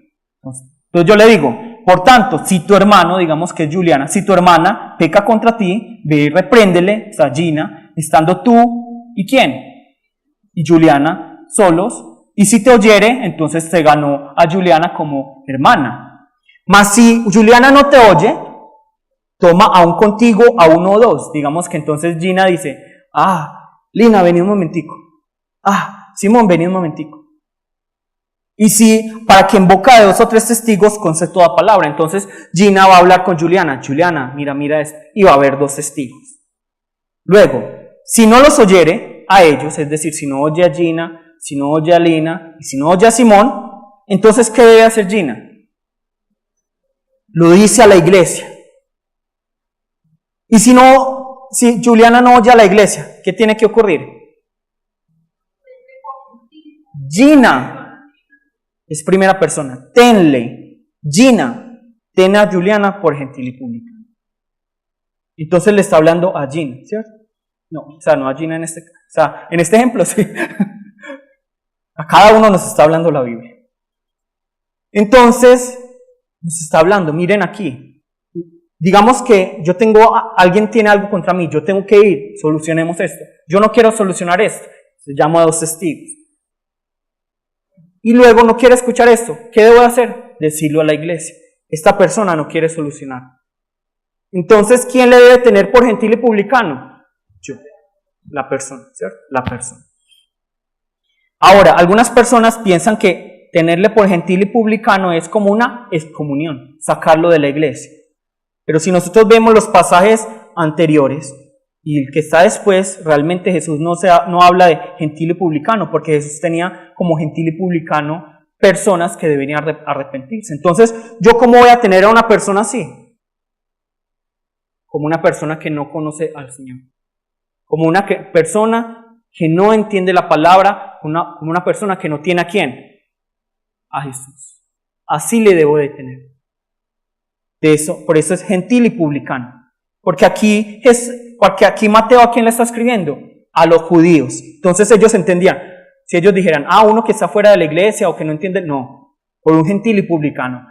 S1: Entonces yo le digo, por tanto, si tu hermano, digamos que es Juliana, si tu hermana peca contra ti, ve y repréndele, o sea, Gina, estando tú y quién, y Juliana solos, y si te oyere, entonces te ganó a Juliana como hermana. Mas si Juliana no te oye, toma aún contigo a uno o dos. Digamos que entonces Gina dice, Lina, vení un momentico. Simón, vení un momentico. Y si, para que en boca de 2 o 3 testigos conste toda palabra. Entonces Gina va a hablar con Juliana. Juliana, mira esto. Y va a haber 2 testigos. Luego, si no los oyere a ellos, es decir, si no oye a Gina, si no oye a Lina, y si no oye a Simón, entonces ¿qué debe hacer Gina? Lo dice a la iglesia. Y si Juliana no oye a la iglesia, ¿qué tiene que ocurrir? Gina es primera persona, tenle, Gina, ten a Juliana por gentil y publicano. Entonces le está hablando a Gina, ¿cierto? No a Gina en este ejemplo, sí. A cada uno nos está hablando la Biblia. Entonces, nos está hablando, miren aquí. Digamos que alguien tiene algo contra mí, yo tengo que ir, solucionemos esto. Yo no quiero solucionar esto, se llama a 2 testigos. Y luego no quiere escuchar esto. ¿Qué debo hacer? Decirlo a la iglesia. Esta persona no quiere solucionar. Entonces, ¿quién le debe tener por gentil y publicano? Yo. La persona, ¿cierto? La persona. Ahora, algunas personas piensan que tenerle por gentil y publicano es como una excomunión, sacarlo de la iglesia. Pero si nosotros vemos los pasajes anteriores, y el que está después, realmente Jesús no habla de gentil y publicano, porque Jesús tenía como gentil y publicano personas que deberían arrepentirse. Entonces, ¿yo cómo voy a tener a una persona así? Como una persona que no conoce al Señor. Como una persona que no entiende la palabra, como una persona que no tiene a quién. A Jesús. Así le debo de tener. Por eso es gentil y publicano. Porque aquí Mateo, ¿a quién le está escribiendo? A los judíos. Entonces ellos entendían, si ellos dijeran, uno que está fuera de la iglesia o que no entiende, no, por un gentil y publicano.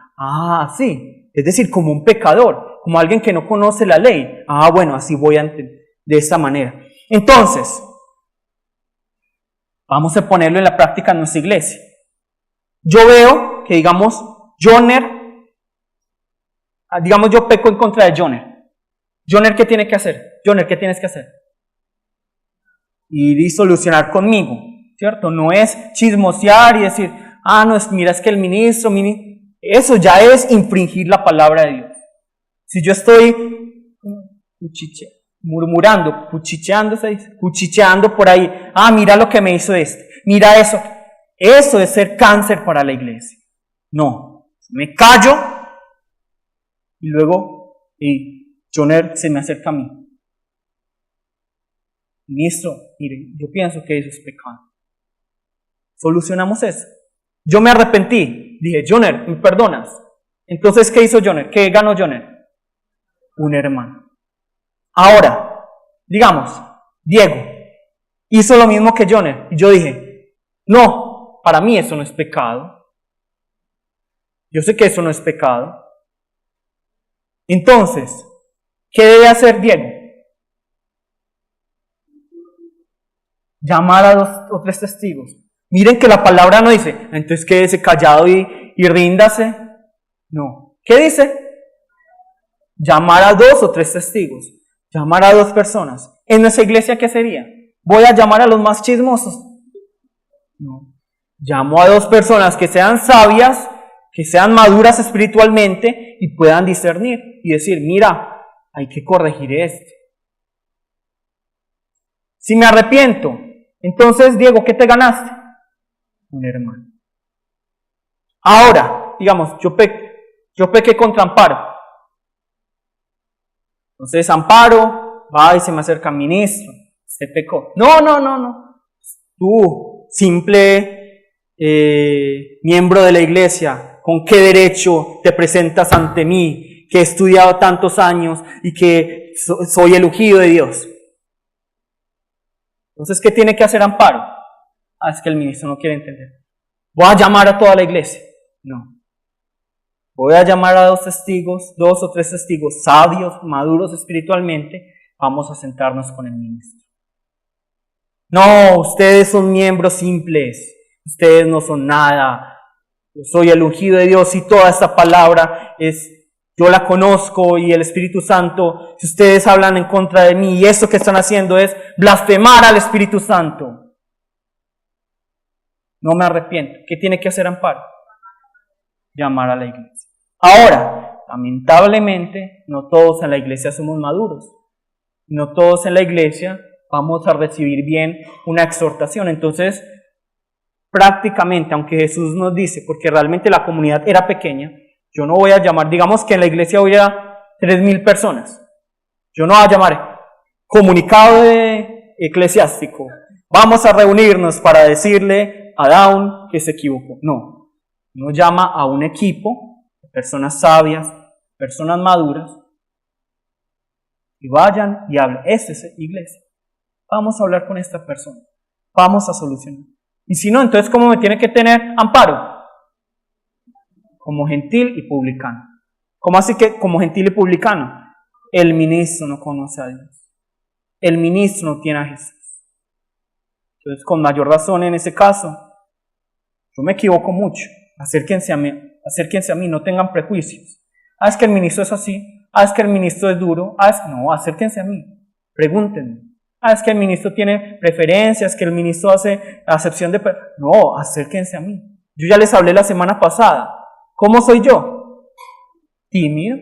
S1: Sí, es decir, como un pecador, como alguien que no conoce la ley. Bueno, así voy a entender, de esta manera. Entonces, vamos a ponerlo en la práctica en nuestra iglesia. Yo veo que, digamos, yo peco en contra de Joner. Joner, ¿qué tiene que hacer? Joner, ¿qué tienes que hacer? Ir y solucionar conmigo, ¿cierto? No es chismosear y decir, mira, es que el ministro, eso ya es infringir la palabra de Dios. Si yo estoy murmurando, cuchicheando por ahí, mira lo que me hizo mira eso es ser cáncer para la iglesia. No, me callo y luego, Joner se me acerca a mí. Ministro, mire, yo pienso que eso es pecado. Solucionamos eso. Yo me arrepentí. Dije, Joner, ¿me perdonas? Entonces, ¿qué hizo Joner? ¿Qué ganó Joner? Un hermano. Ahora, digamos, Diego hizo lo mismo que Joner. Y yo dije, no, para mí eso no es pecado. Yo sé que eso no es pecado. Entonces, ¿qué debe hacer Diego? Llamar a 2 o 3 testigos. Miren que la palabra no dice, entonces quédese callado y ríndase. No. ¿Qué dice? Llamar a 2 o 3 testigos. Llamar a 2 personas. ¿En nuestra iglesia qué sería? ¿Voy a llamar a los más chismosos? No. Llamo a 2 personas que sean sabias, que sean maduras espiritualmente y puedan discernir y decir, mira, hay que corregir esto. Si me arrepiento, entonces, Diego, ¿qué te ganaste? Un hermano. Ahora, digamos, yo pequé contra Amparo. Entonces Amparo va y se me acerca al ministro. Se pecó. No. Tú, simple miembro de la iglesia, ¿con qué derecho te presentas ante mí, que he estudiado tantos años y que soy el ungido de Dios? Entonces, ¿qué tiene que hacer Amparo? Es que el ministro no quiere entender. ¿Voy a llamar a toda la iglesia? No. Voy a llamar a 2 testigos, 2 o 3 testigos sabios, maduros espiritualmente. Vamos a sentarnos con el ministro. No, ustedes son miembros simples. Ustedes no son nada. Yo soy el ungido de Dios y toda esta palabra yo la conozco y el Espíritu Santo, si ustedes hablan en contra de mí y esto que están haciendo es blasfemar al Espíritu Santo. No me arrepiento. ¿Qué tiene que hacer Amparo? Llamar a la iglesia. Ahora, lamentablemente, no todos en la iglesia somos maduros. No todos en la iglesia vamos a recibir bien una exhortación. Entonces, prácticamente, aunque Jesús nos dice, porque realmente la comunidad era pequeña, yo no voy a llamar, digamos que en la iglesia hubiera 3,000 personas. Yo no voy a llamar comunicado eclesiástico. Vamos a reunirnos para decirle a Dawn que se equivocó. No. Uno llama a un equipo de personas sabias, personas maduras, y vayan y hablen. Esta es iglesia. Vamos a hablar con esta persona. Vamos a solucionar. Y si no, entonces ¿cómo me tiene que tener Amparo? Como gentil y publicano. ¿Cómo así que como gentil y publicano? El ministro no conoce a Dios. El ministro no tiene a Jesús. Entonces, con mayor razón en ese caso, yo me equivoco mucho. Acérquense a mí, no tengan prejuicios. Es que el ministro es así. Es que el ministro es duro. No, acérquense a mí. Pregúntenme. Es que el ministro tiene preferencias, que el ministro hace acepción de... No, acérquense a mí. Yo ya les hablé la semana pasada. ¿Cómo soy yo? Tímido.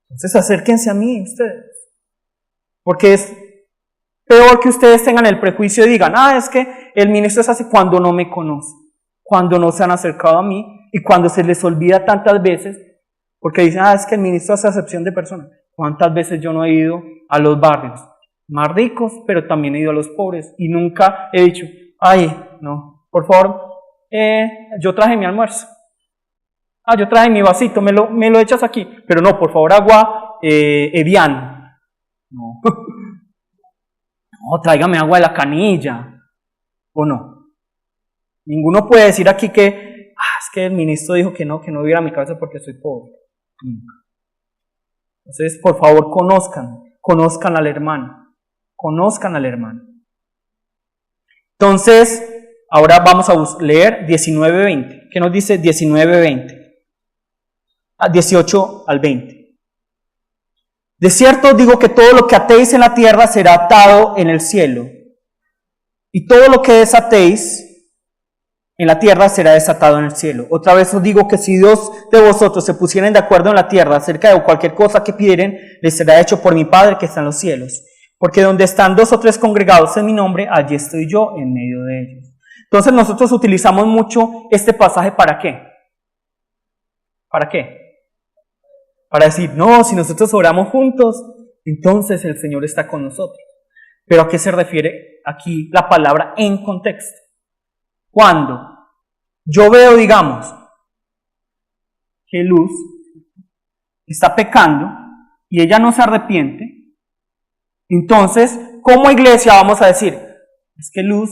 S1: Entonces acérquense a mí ustedes. Porque es peor que ustedes tengan el prejuicio y digan, es que el ministro es así cuando no me conoce, cuando no se han acercado a mí y cuando se les olvida tantas veces, porque dicen, es que el ministro hace acepción de personas. ¿Cuántas veces yo no he ido a los barrios más ricos, pero también he ido a los pobres y nunca he dicho, no, por favor, yo traje mi almuerzo. Yo traje mi vasito, me lo echas aquí. Pero no, por favor, agua Evian. No. No, tráigame agua de la canilla. ¿O no? Ninguno puede decir aquí que, es que el ministro dijo que no hubiera a mi casa porque soy pobre. Entonces, por favor, conozcan al hermano. Conozcan al hermano. Entonces, ahora vamos a leer 19:20. ¿Qué nos dice 19:20? 18 al 20. De cierto digo que todo lo que atéis en la tierra será atado en el cielo, y todo lo que desatéis en la tierra será desatado en el cielo. Otra vez os digo que si dos de vosotros se pusieren de acuerdo en la tierra acerca de cualquier cosa que pidieren, les será hecho por mi Padre que está en los cielos. Porque donde están 2 o 3 congregados en mi nombre, allí estoy yo en medio de ellos. Entonces nosotros utilizamos mucho este pasaje ¿para qué? ¿Para qué? Para decir, no, si nosotros oramos juntos, entonces el Señor está con nosotros. Pero ¿a qué se refiere aquí la palabra en contexto? Cuando yo veo, digamos, que Luz está pecando y ella no se arrepiente, entonces, como iglesia vamos a decir, es que Luz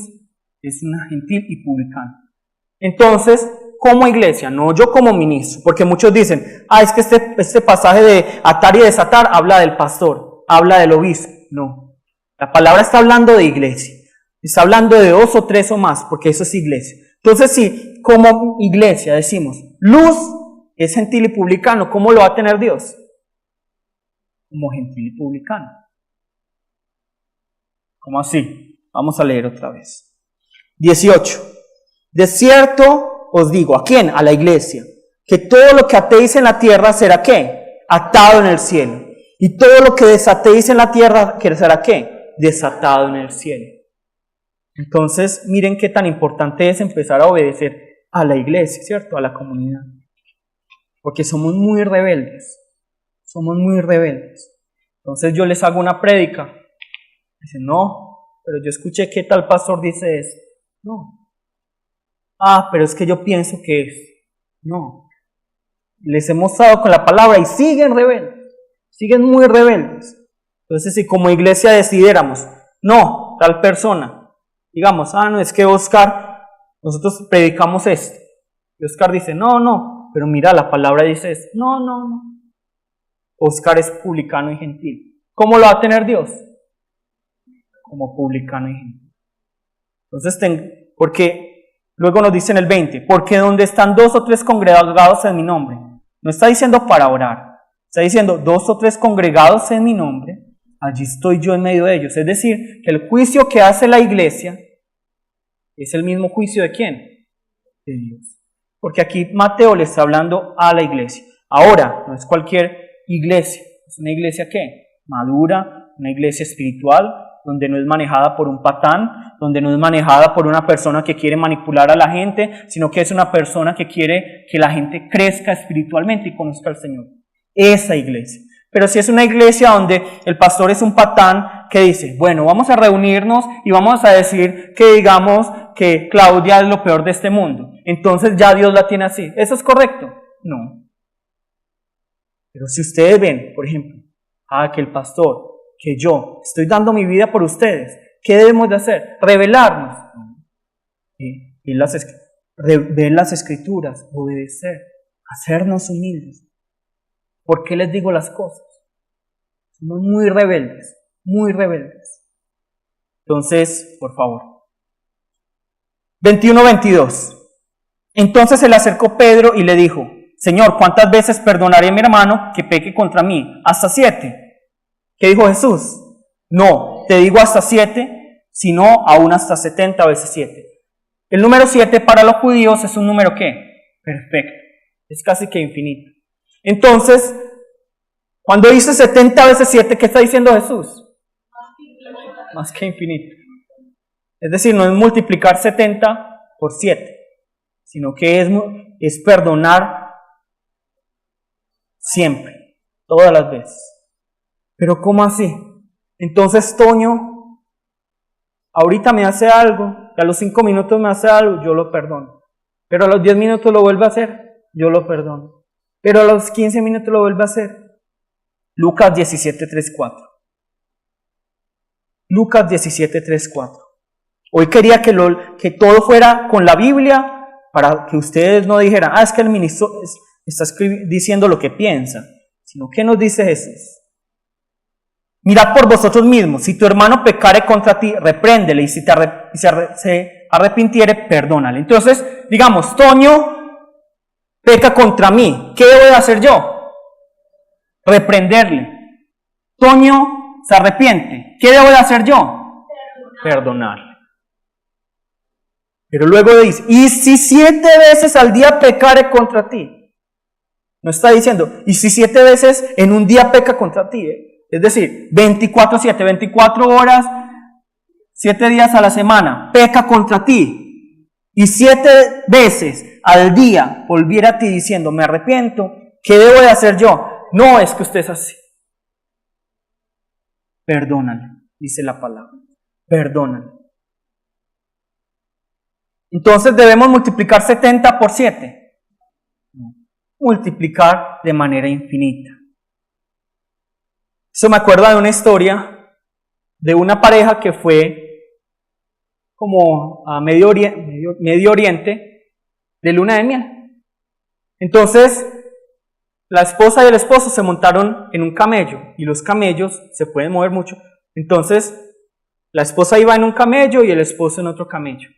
S1: es una gentil y publicana. Entonces, como iglesia, no yo como ministro, porque muchos dicen, es que este pasaje de atar y desatar habla del pastor, habla del obispo. No, la palabra está hablando de iglesia. Está hablando de 2 o 3 o más, porque eso es iglesia. Entonces, si como iglesia decimos, luz es gentil y publicano, ¿cómo lo va a tener Dios? Como gentil y publicano. ¿Cómo así? Vamos a leer otra vez. 18. De cierto os digo, ¿a quién? A la iglesia. Que todo lo que atéis en la tierra será ¿qué? Atado en el cielo. Y todo lo que desatéis en la tierra será ¿qué? Desatado en el cielo. Entonces, miren qué tan importante es empezar a obedecer a la iglesia, ¿cierto? A la comunidad. Porque somos muy rebeldes. Somos muy rebeldes. Entonces yo les hago una prédica. Dicen, no, pero yo escuché que tal pastor dice eso. No. Ah, pero es que yo pienso que es. No. Les hemos dado con la palabra y siguen rebeldes. Siguen muy rebeldes. Entonces, si como iglesia decidiéramos, no, tal persona, digamos, no, es que Oscar, nosotros predicamos esto. Y Oscar dice, no, pero mira, la palabra dice esto. No. Oscar es publicano y gentil. ¿Cómo lo va a tener Dios? Como publicano y gentil. Entonces, porque luego nos dice en el 20, porque donde están 2 o 3 congregados en mi nombre, no está diciendo para orar, está diciendo 2 o 3 congregados en mi nombre, allí estoy yo en medio de ellos. Es decir, que el juicio que hace la iglesia es el mismo juicio de ¿quién? De Dios. Porque aquí Mateo le está hablando a la iglesia. Ahora, no es cualquier iglesia, es una iglesia ¿qué? Madura, una iglesia espiritual, donde no es manejada por un patán, donde no es manejada por una persona que quiere manipular a la gente, sino que es una persona que quiere que la gente crezca espiritualmente y conozca al Señor. Esa iglesia. Pero si es una iglesia donde el pastor es un patán que dice, bueno, vamos a reunirnos y vamos a decir que digamos que Claudia es lo peor de este mundo. Entonces ya Dios la tiene así. ¿Eso es correcto? No. Pero si ustedes ven, por ejemplo, que el pastor, que yo estoy dando mi vida por ustedes, ¿qué debemos de hacer? Revelarnos. Ver las escrituras, obedecer, hacernos humildes. ¿Por qué les digo las cosas? Somos muy rebeldes, muy rebeldes. Entonces, por favor. 21-22. Entonces se le acercó Pedro y le dijo, Señor, ¿cuántas veces perdonaré a mi hermano que peque contra mí? ¿Hasta 7? ¿Qué dijo Jesús? No, te digo hasta 7, sino aún hasta 70 veces 7. El número 7 para los judíos es un número ¿qué? Perfecto. Es casi que infinito. Entonces, cuando dice 70 veces 7, ¿qué está diciendo Jesús? Más que infinito. Es decir, no es multiplicar 70 por 7, sino que es perdonar siempre, todas las veces. Pero ¿cómo así? Entonces Toño ahorita me hace algo, y a los 5 minutos me hace algo, yo lo perdono. Pero a los 10 minutos lo vuelve a hacer, yo lo perdono. Pero a los 15 minutos lo vuelve a hacer. Lucas 17:3-4. Lucas 17:3-4. Hoy quería que todo fuera con la Biblia para que ustedes no dijeran, es que el ministro está diciendo lo que piensa, sino ¿qué nos dice Jesús? Mirad por vosotros mismos, si tu hermano pecare contra ti, repréndele, y si se arrepintiere, perdónale. Entonces, digamos, Toño peca contra mí, ¿qué debo de hacer yo? Reprenderle. Toño se arrepiente, ¿qué debo de hacer yo? Perdonarle. Pero luego dice, y si 7 veces al día pecare contra ti. No está diciendo, y si 7 veces en un día peca contra ti. Es decir, 24/7, 24 horas, 7 días a la semana, peca contra ti. Y 7 veces al día volviera a ti diciendo, me arrepiento, ¿qué debo de hacer yo? No es que usted es así. Perdónale, dice la palabra. Perdónale. Entonces debemos multiplicar 70 por 7. No. Multiplicar de manera infinita. Eso me acuerda de una historia de una pareja que fue como a Medio Oriente de luna de miel. Entonces, la esposa y el esposo se montaron en un camello y los camellos se pueden mover mucho. Entonces, La esposa iba en un camello y el esposo en otro camello.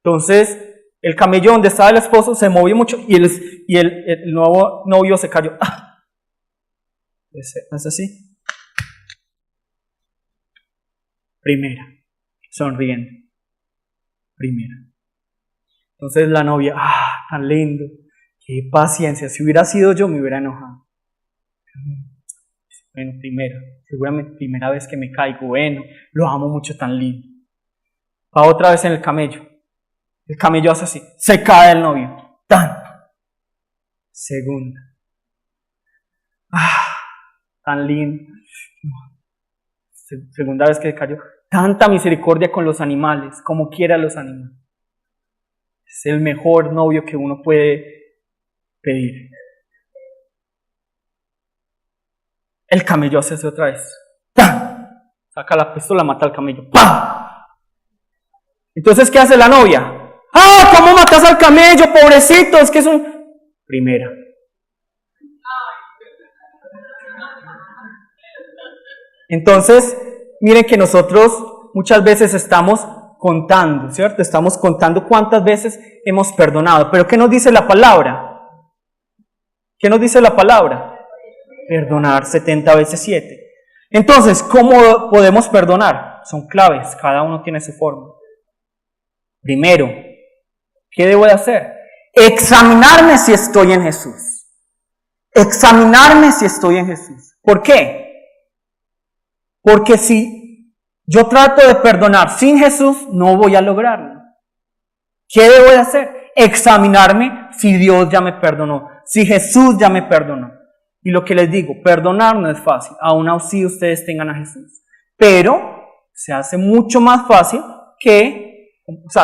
S1: Entonces, el camello donde estaba el esposo se movió mucho y el nuevo novio se cayó. ¿Es así? Primera, sonriendo. Primera. Entonces la novia, tan lindo, qué paciencia, si hubiera sido yo me hubiera enojado. Bueno, primero, seguramente primera vez que me caigo, bueno, lo amo mucho, tan lindo. Va otra vez en el camello hace así, se cae el novio, tan. Segunda, tan lindo. Segunda vez que se cayó, tanta misericordia con los animales, como quiera los animales. Es el mejor novio que uno puede pedir. El camello hace eso otra vez. ¡Pam! Saca la pistola, mata al camello. ¡Pam! Entonces, ¿qué hace la novia? ¿Cómo matas al camello, pobrecito? Es que es un... Primera. Entonces, miren que nosotros muchas veces estamos contando, ¿cierto? Estamos contando cuántas veces hemos perdonado. Pero ¿qué nos dice la palabra? ¿Qué nos dice la palabra? Perdonar 70 veces 7. Entonces, ¿cómo podemos perdonar? Son claves, cada uno tiene su forma. Primero, ¿qué debo de hacer? Examinarme si estoy en Jesús. Examinarme si estoy en Jesús. ¿Por qué? Porque si yo trato de perdonar sin Jesús, no voy a lograrlo. ¿Qué debo de hacer? Examinarme si Dios ya me perdonó, si Jesús ya me perdonó. Y lo que les digo, perdonar no es fácil, aún así ustedes tengan a Jesús. Pero se hace mucho más fácil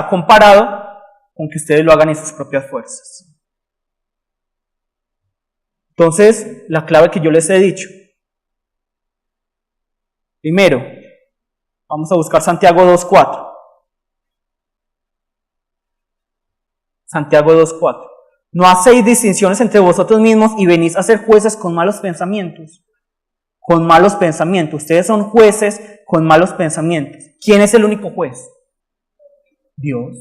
S1: comparado con que ustedes lo hagan en sus propias fuerzas. Entonces, la clave que yo les he dicho. Primero, vamos a buscar Santiago 2:4. Santiago 2:4. No hacéis distinciones entre vosotros mismos y venís a ser jueces con malos pensamientos. Con malos pensamientos. Ustedes son jueces con malos pensamientos. ¿Quién es el único juez? Dios.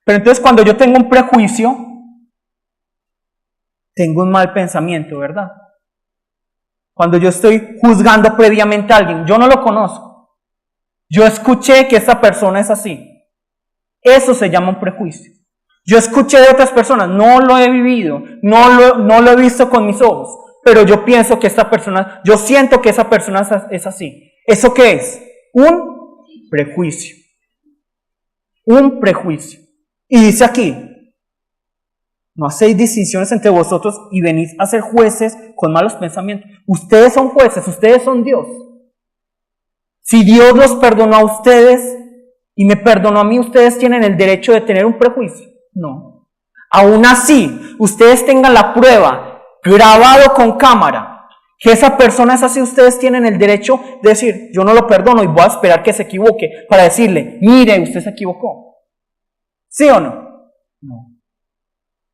S1: Pero entonces cuando yo tengo un prejuicio, tengo un mal pensamiento, ¿verdad? Cuando yo estoy juzgando previamente a alguien, yo no lo conozco. Yo escuché que esa persona es así. Eso se llama un prejuicio. Yo escuché de otras personas, no lo he vivido, no lo he visto con mis ojos, pero yo pienso que yo siento que esa persona es así. ¿Eso qué es? Un prejuicio. Un prejuicio. Y dice aquí, no hacéis distinciones entre vosotros y venís a ser jueces con malos pensamientos. Ustedes son jueces, ustedes son Dios. Si Dios los perdonó a ustedes y me perdonó a mí, ¿ustedes tienen el derecho de tener un prejuicio? No. Aún así, ustedes tengan la prueba, grabado con cámara, que esa persona es así, ustedes tienen el derecho de decir, yo no lo perdono y voy a esperar que se equivoque para decirle, mire, usted se equivocó. ¿Sí o no? No.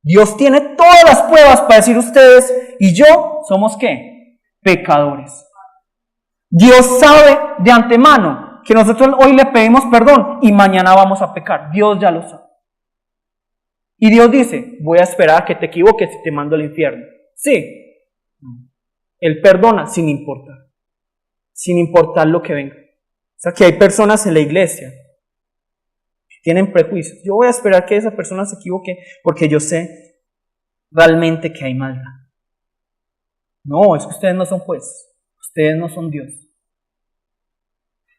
S1: Dios tiene todas las pruebas para decir ustedes y yo somos ¿qué? Pecadores. Dios sabe de antemano que nosotros hoy le pedimos perdón y mañana vamos a pecar. Dios ya lo sabe. Y Dios dice, voy a esperar a que te equivoques y te mando al infierno. Sí. Él perdona sin importar lo que venga. O sea que hay personas en la iglesia que tienen prejuicios. Yo voy a esperar que esa persona se equivoque porque yo sé realmente que hay maldad. No, es que ustedes no son jueces. Ustedes no son Dios.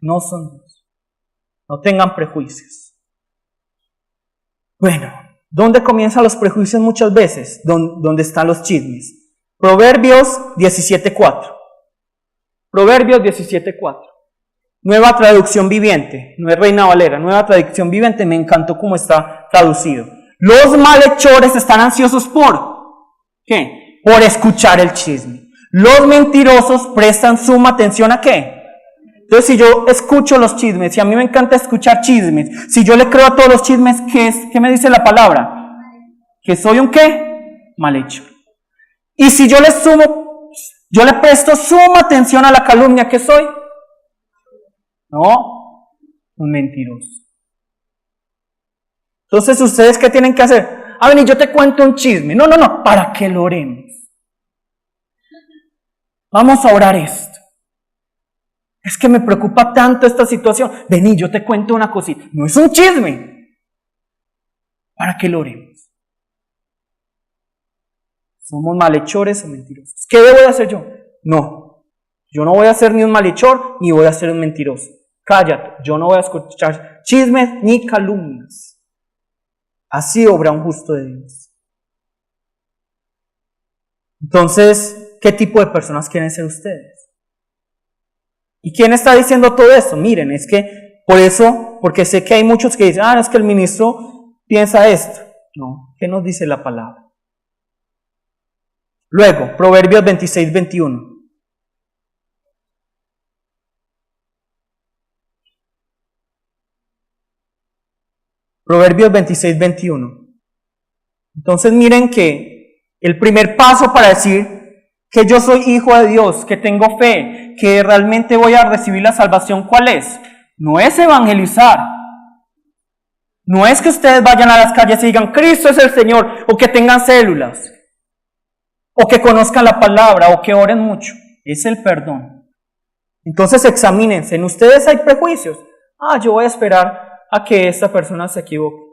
S1: No son Dios. No tengan prejuicios. Bueno, ¿dónde comienzan los prejuicios muchas veces? ¿Dónde están los chismes? Proverbios 17:4. Proverbios 17:4. Nueva traducción viviente. No es Reina Valera. Nueva traducción viviente. Me encantó cómo está traducido. Los malhechores están ansiosos por ¿qué? Por escuchar el chisme. Los mentirosos prestan suma atención a ¿qué? Entonces, si yo escucho los chismes, si a mí me encanta escuchar chismes, si yo le creo a todos los chismes, ¿qué me dice la palabra? Que soy un ¿qué? Malhechor. Y si yo le presto suma atención a la calumnia, ¿qué soy? No, un mentiroso. Entonces, ¿ustedes qué tienen que hacer? Ah, ven y yo te cuento un chisme. No, para que lo oremos. Vamos a orar esto. Es que me preocupa tanto esta situación. Vení, yo te cuento una cosita. No es un chisme. Para que lo oremos. ¿Somos malhechores o mentirosos? ¿Qué debo de hacer yo? No, yo no voy a ser ni un malhechor ni voy a ser un mentiroso. Cállate, yo no voy a escuchar chismes ni calumnias. Así obra un justo de Dios. Entonces, ¿qué tipo de personas quieren ser ustedes? ¿Y quién está diciendo todo eso? Miren, es que por eso, porque sé que hay muchos que dicen, es que el ministro piensa esto. No, ¿qué nos dice la palabra? Luego, Proverbios 26-21. Proverbios 26-21. Entonces miren que el primer paso para decir que yo soy hijo de Dios, que tengo fe, que realmente voy a recibir la salvación, ¿cuál es? No es evangelizar. No es que ustedes vayan a las calles y digan, Cristo es el Señor, o que tengan células, o que conozcan la palabra, o que oren mucho. Es el perdón. Entonces examínense, en ustedes hay prejuicios. Yo voy a esperar a que esta persona se equivoque.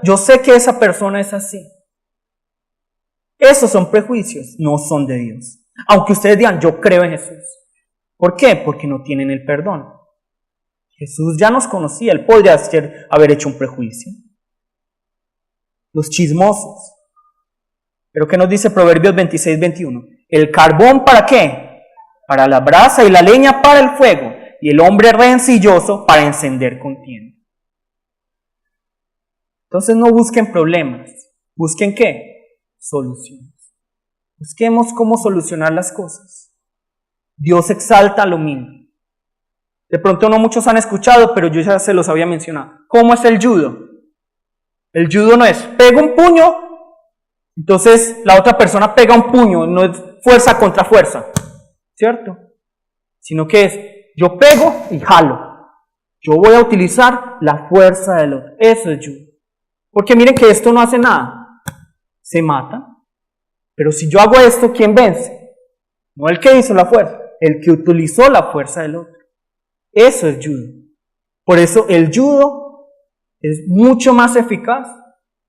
S1: Yo sé que esa persona es así. Esos son prejuicios, no son de Dios. Aunque ustedes digan, yo creo en Jesús. ¿Por qué? Porque no tienen el perdón. Jesús ya nos conocía, Él podría haber hecho un prejuicio. Los chismosos. Pero ¿qué nos dice Proverbios 26-21? El carbón, ¿para qué? Para la brasa, y la leña para el fuego, y el hombre rencilloso para encender contienda. Entonces no busquen problemas. ¿Busquen qué? Soluciones. Busquemos cómo solucionar las cosas. Dios exalta al humilde. De pronto no muchos han escuchado, pero yo ya se los había mencionado. ¿Cómo es el judo? El judo no es pega un puño, entonces la otra persona pega un puño, no es fuerza contra fuerza, ¿cierto? Sino que es yo pego y jalo. Yo voy a utilizar la fuerza del otro. Eso es judo. Porque miren que esto no hace nada. Se mata. Pero si yo hago esto, ¿quién vence? No el que hizo la fuerza, el que utilizó la fuerza del otro. Eso es judo. Por eso el judo es mucho más eficaz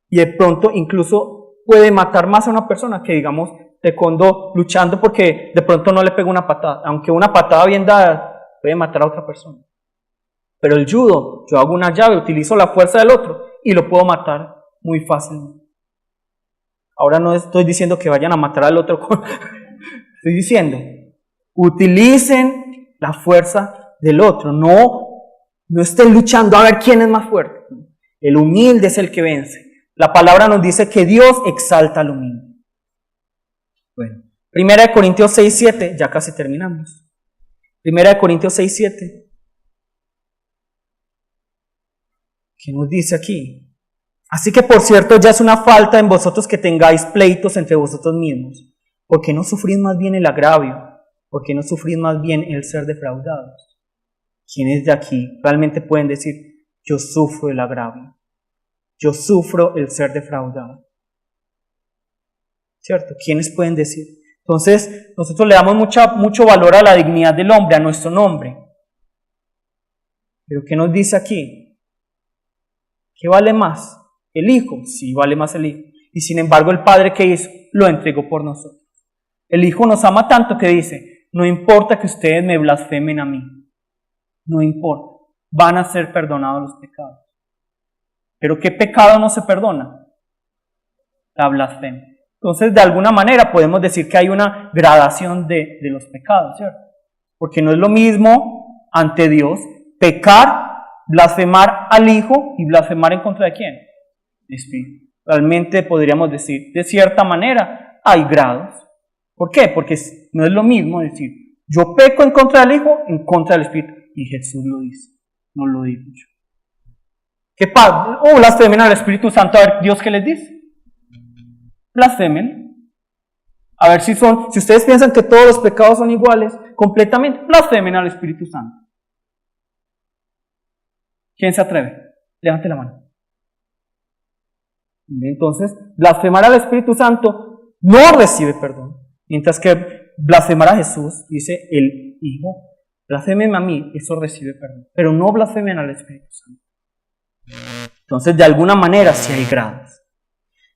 S1: y de pronto incluso puede matar más a una persona que, digamos, taekwondo luchando porque de pronto no le pega una patada. Aunque una patada bien dada puede matar a otra persona. Pero el judo, yo hago una llave, utilizo la fuerza del otro y lo puedo matar muy fácilmente. Ahora no estoy diciendo que vayan a matar al otro. Estoy diciendo, utilicen la fuerza del otro. No estén luchando a ver quién es más fuerte. El humilde es el que vence. La palabra nos dice que Dios exalta al humilde. Bueno, 1 Corintios 6:7, ya casi terminamos. 1 Corintios 6:7. ¿Qué nos dice aquí? Así que por cierto ya es una falta en vosotros que tengáis pleitos entre vosotros mismos. ¿Por qué no sufrís más bien el agravio? ¿Por qué no sufrís más bien el ser defraudados? ¿Quiénes de aquí realmente pueden decir, yo sufro el agravio? Yo sufro el ser defraudado. ¿Cierto? ¿Quiénes pueden decir? Entonces, nosotros le damos mucho valor a la dignidad del hombre, a nuestro nombre. ¿Pero qué nos dice aquí? ¿Qué vale más? ¿El Hijo? Sí, vale más el Hijo. Y sin embargo, el Padre, ¿qué hizo? Lo entregó por nosotros. El Hijo nos ama tanto que dice, no importa que ustedes me blasfemen a mí. No importa. Van a ser perdonados los pecados. ¿Pero qué pecado no se perdona? La blasfemia. Entonces, de alguna manera podemos decir que hay una gradación de los pecados, ¿cierto? Porque no es lo mismo ante Dios pecar, blasfemar al Hijo y blasfemar en contra de ¿quién? Espíritu. Realmente podríamos decir, de cierta manera, hay grados. ¿Por qué? Porque no es lo mismo decir, yo peco en contra del Hijo, en contra del Espíritu. Y Jesús lo dice, no lo digo yo. ¿Qué pasa? Blasfemen al Espíritu Santo, a ver, ¿Dios qué les dice? Blasfemen. A ver si ustedes piensan que todos los pecados son iguales, completamente, blasfemen al Espíritu Santo. ¿Quién se atreve? Levante la mano. Entonces, blasfemar al Espíritu Santo no recibe perdón. Mientras que blasfemar a Jesús, dice el Hijo, blasfemen a mí, eso recibe perdón. Pero no blasfemen al Espíritu Santo. Entonces, de alguna manera, sí hay grados.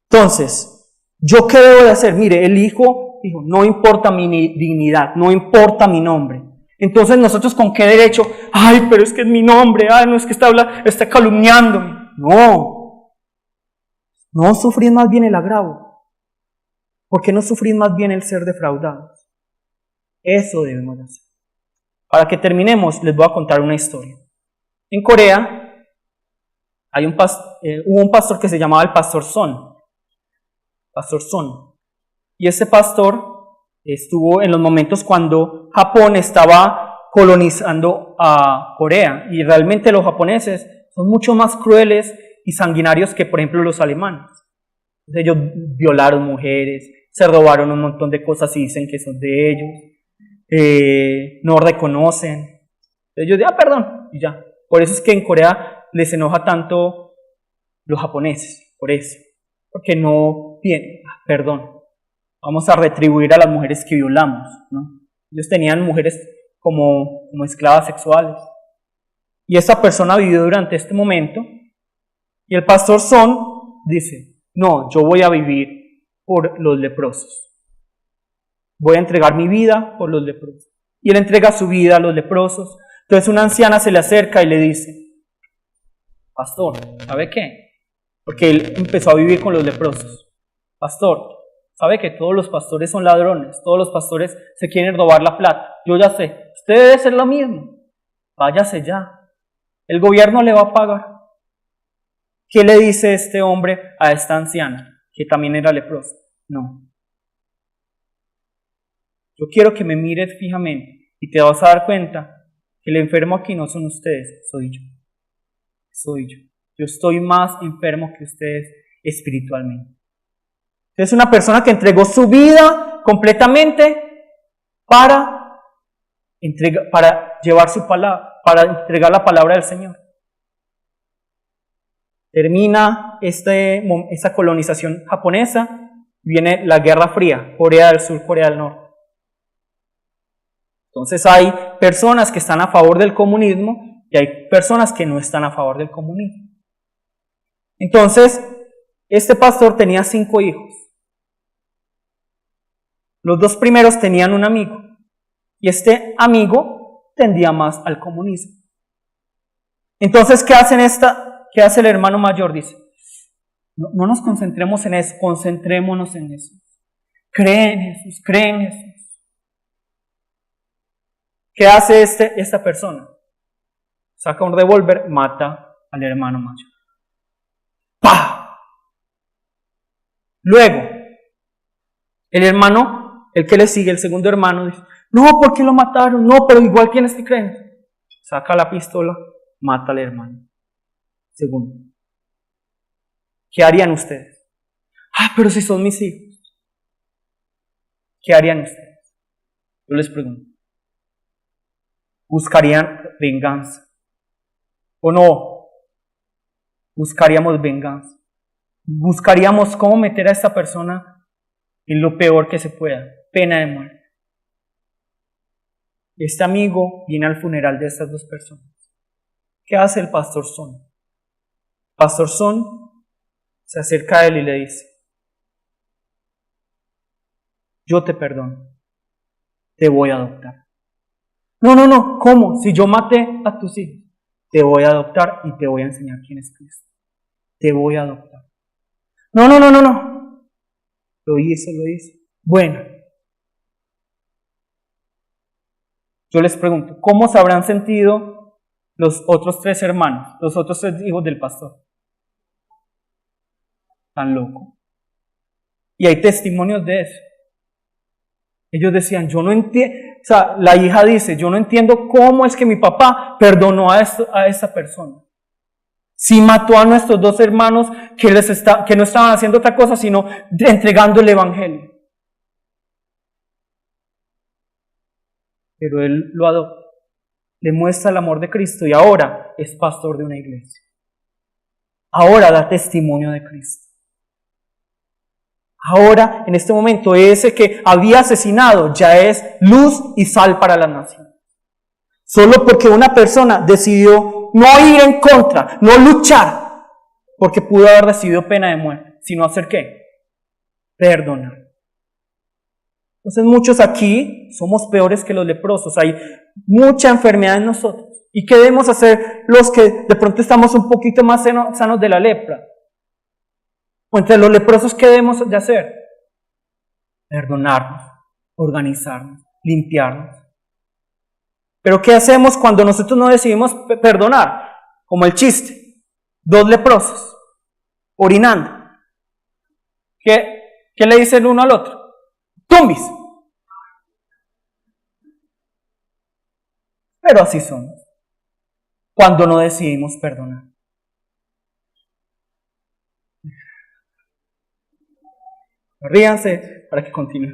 S1: Entonces, ¿yo qué debo de hacer? Mire, el Hijo dijo, no importa mi dignidad, no importa mi nombre. Entonces, nosotros con qué derecho, ay, pero es que es mi nombre, ay, no es que está calumniándome. No sufrir más bien el agravo. ¿Por qué no sufrir más bien el ser defraudados? Eso debemos hacer. Para que terminemos, les voy a contar una historia. En Corea hubo un pastor que se llamaba el Pastor Son. Pastor Son. Y ese pastor estuvo en los momentos cuando Japón estaba colonizando a Corea. Y realmente los japoneses son mucho más crueles y sanguinarios que, por ejemplo, los alemanes. Ellos violaron mujeres, se robaron un montón de cosas y dicen que son de ellos. No reconocen. Ellos dicen, perdón, y ya. Por eso es que en Corea les enoja tanto los japoneses, por eso. Porque no piden, perdón, vamos a retribuir a las mujeres que violamos, ¿no? Ellos tenían mujeres como esclavas sexuales. Y esa persona vivió durante este momento. Y el pastor Son dice, no, yo voy a vivir por los leprosos. Voy a entregar mi vida por los leprosos. Y él entrega su vida a los leprosos. Entonces una anciana se le acerca y le dice, pastor, ¿sabe qué? Porque él empezó a vivir con los leprosos. Pastor, ¿sabe que todos los pastores son ladrones? Todos los pastores se quieren robar la plata. Yo ya sé, usted debe ser lo mismo. Váyase ya. El gobierno le va a pagar. ¿Qué le dice este hombre a esta anciana, que también era leprosa? No. Yo quiero que me mires fijamente y te vas a dar cuenta que el enfermo aquí no son ustedes, soy yo. Soy yo. Yo estoy más enfermo que ustedes espiritualmente. Es una persona que entregó su vida completamente para llevar su palabra, para entregar la palabra del Señor. Termina esta colonización japonesa, viene la Guerra Fría, Corea del Sur, Corea del Norte. Entonces hay personas que están a favor del comunismo y hay personas que no están a favor del comunismo. Entonces, este pastor tenía 5 hijos. Los 2 primeros tenían un amigo y este amigo tendía más al comunismo. Entonces, ¿qué hace el hermano mayor? Dice, no nos concentremos en eso, concentrémonos en eso. Cree en Jesús. ¿Qué hace esta persona? Saca un revólver, mata al hermano mayor. ¡Pah! Luego, el que le sigue, el segundo hermano, dice, no, ¿por qué lo mataron? No, pero igual tienes que creer. Saca la pistola, mata al hermano. Segundo. ¿Qué harían ustedes? Pero si son mis hijos. ¿Qué harían ustedes? Yo les pregunto. ¿Buscarían venganza? ¿O no? Buscaríamos venganza. Buscaríamos cómo meter a esta persona en lo peor que se pueda, pena de muerte. Este amigo viene al funeral de estas 2 personas. ¿Qué hace el pastor Son? Pastor Son se acerca a él y le dice, yo te perdono, te voy a adoptar. No, ¿cómo? Si yo maté a tus hijos, te voy a adoptar y te voy a enseñar quién es Cristo. Te voy a adoptar. No. Lo hizo. Bueno. Yo les pregunto, ¿cómo se habrán sentido los otros 3 hermanos, los otros 3 hijos del pastor? Tan loco. Y hay testimonios de eso. Ellos decían, yo no entiendo, o sea, la hija dice, yo no entiendo cómo es que mi papá perdonó a esta persona. Si mató a nuestros 2 hermanos que no estaban haciendo otra cosa, sino entregando el evangelio. Pero él lo adopta. le muestra el amor de Cristo y ahora es pastor de una iglesia. Ahora da testimonio de Cristo. Ahora, en este momento, ese que había asesinado ya es luz y sal para la nación. Solo porque una persona decidió no ir en contra, no luchar, porque pudo haber recibido pena de muerte, sino hacer ¿qué? Perdonar. Entonces muchos aquí somos peores que los leprosos. Hay mucha enfermedad en nosotros. ¿Y qué debemos hacer los que de pronto estamos un poquito más sanos de la lepra? O entre los leprosos, ¿qué debemos de hacer? Perdonarnos, organizarnos, limpiarnos. Pero ¿qué hacemos cuando nosotros no decidimos perdonar? Como el chiste, 2 leprosos orinando. ¿Qué le dice el uno al otro? ¡Tumbis! Pero así somos cuando no decidimos perdonar. Ríanse para que continúe.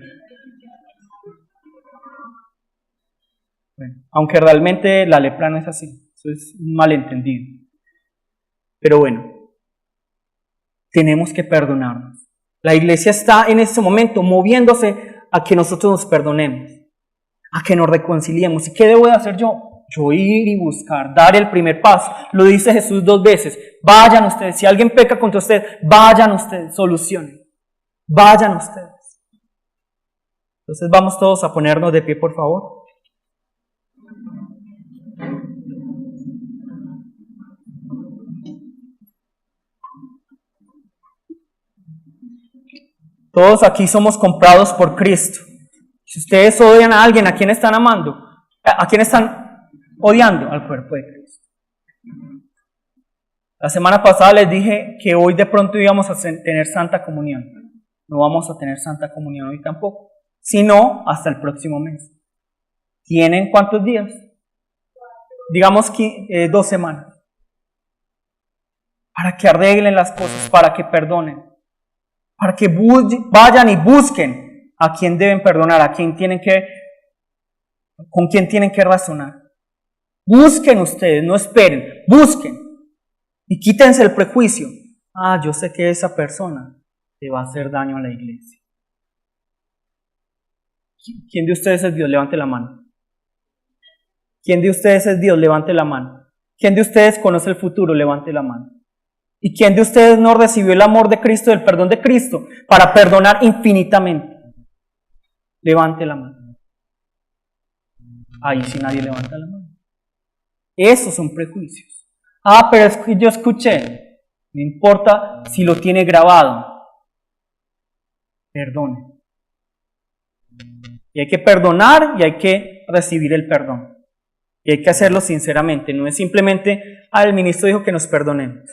S1: Bueno, aunque realmente la lepra no es así, eso es un malentendido. Pero bueno, tenemos que perdonarnos. La iglesia está en este momento moviéndose a que nosotros nos perdonemos, a que nos reconciliemos. ¿Y qué debo de hacer yo? Yo ir y buscar, dar el primer paso. Lo dice Jesús 2 veces. Vayan ustedes. Si alguien peca contra ustedes, vayan ustedes, solucionen. Vayan ustedes. Entonces vamos todos a ponernos de pie, por favor. Todos aquí somos comprados por Cristo. Si ustedes odian a alguien, ¿a quién están amando? ¿A quién están odiando? Al cuerpo de Cristo. La semana pasada les dije que hoy de pronto íbamos a tener Santa Comunión. No vamos a tener Santa Comunión hoy tampoco, sino hasta el próximo mes. ¿Tienen cuántos días? Digamos que 2 semanas. Para que arreglen las cosas, para que perdonen. Para que vayan y busquen a quién deben perdonar, con quién tienen que razonar. Busquen ustedes, no esperen, busquen. Y quítense el prejuicio. Yo sé que esa persona le va a hacer daño a la iglesia. ¿Quién de ustedes es Dios? Levante la mano. ¿Quién de ustedes es Dios? Levante la mano. ¿Quién de ustedes conoce el futuro? Levante la mano. ¿Y quién de ustedes no recibió el amor de Cristo, el perdón de Cristo, para perdonar infinitamente? Levante la mano. Ahí sí nadie levanta la mano. Esos son prejuicios. Pero es que yo escuché. No importa si lo tiene grabado. Perdone. Y hay que perdonar y hay que recibir el perdón. Y hay que hacerlo sinceramente. No es simplemente, el ministro dijo que nos perdonemos.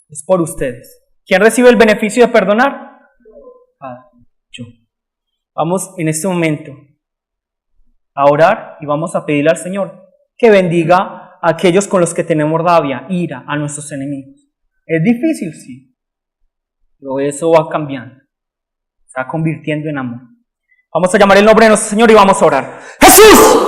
S1: Es por ustedes. ¿Quién recibe el beneficio de perdonar? Yo. Vamos en este momento a orar y vamos a pedirle al Señor que bendiga a aquellos con los que tenemos rabia, ira, a nuestros enemigos. Es difícil, sí, pero eso va cambiando, se va convirtiendo en amor. Vamos a llamar el nombre de nuestro Señor y vamos a orar. ¡Jesús!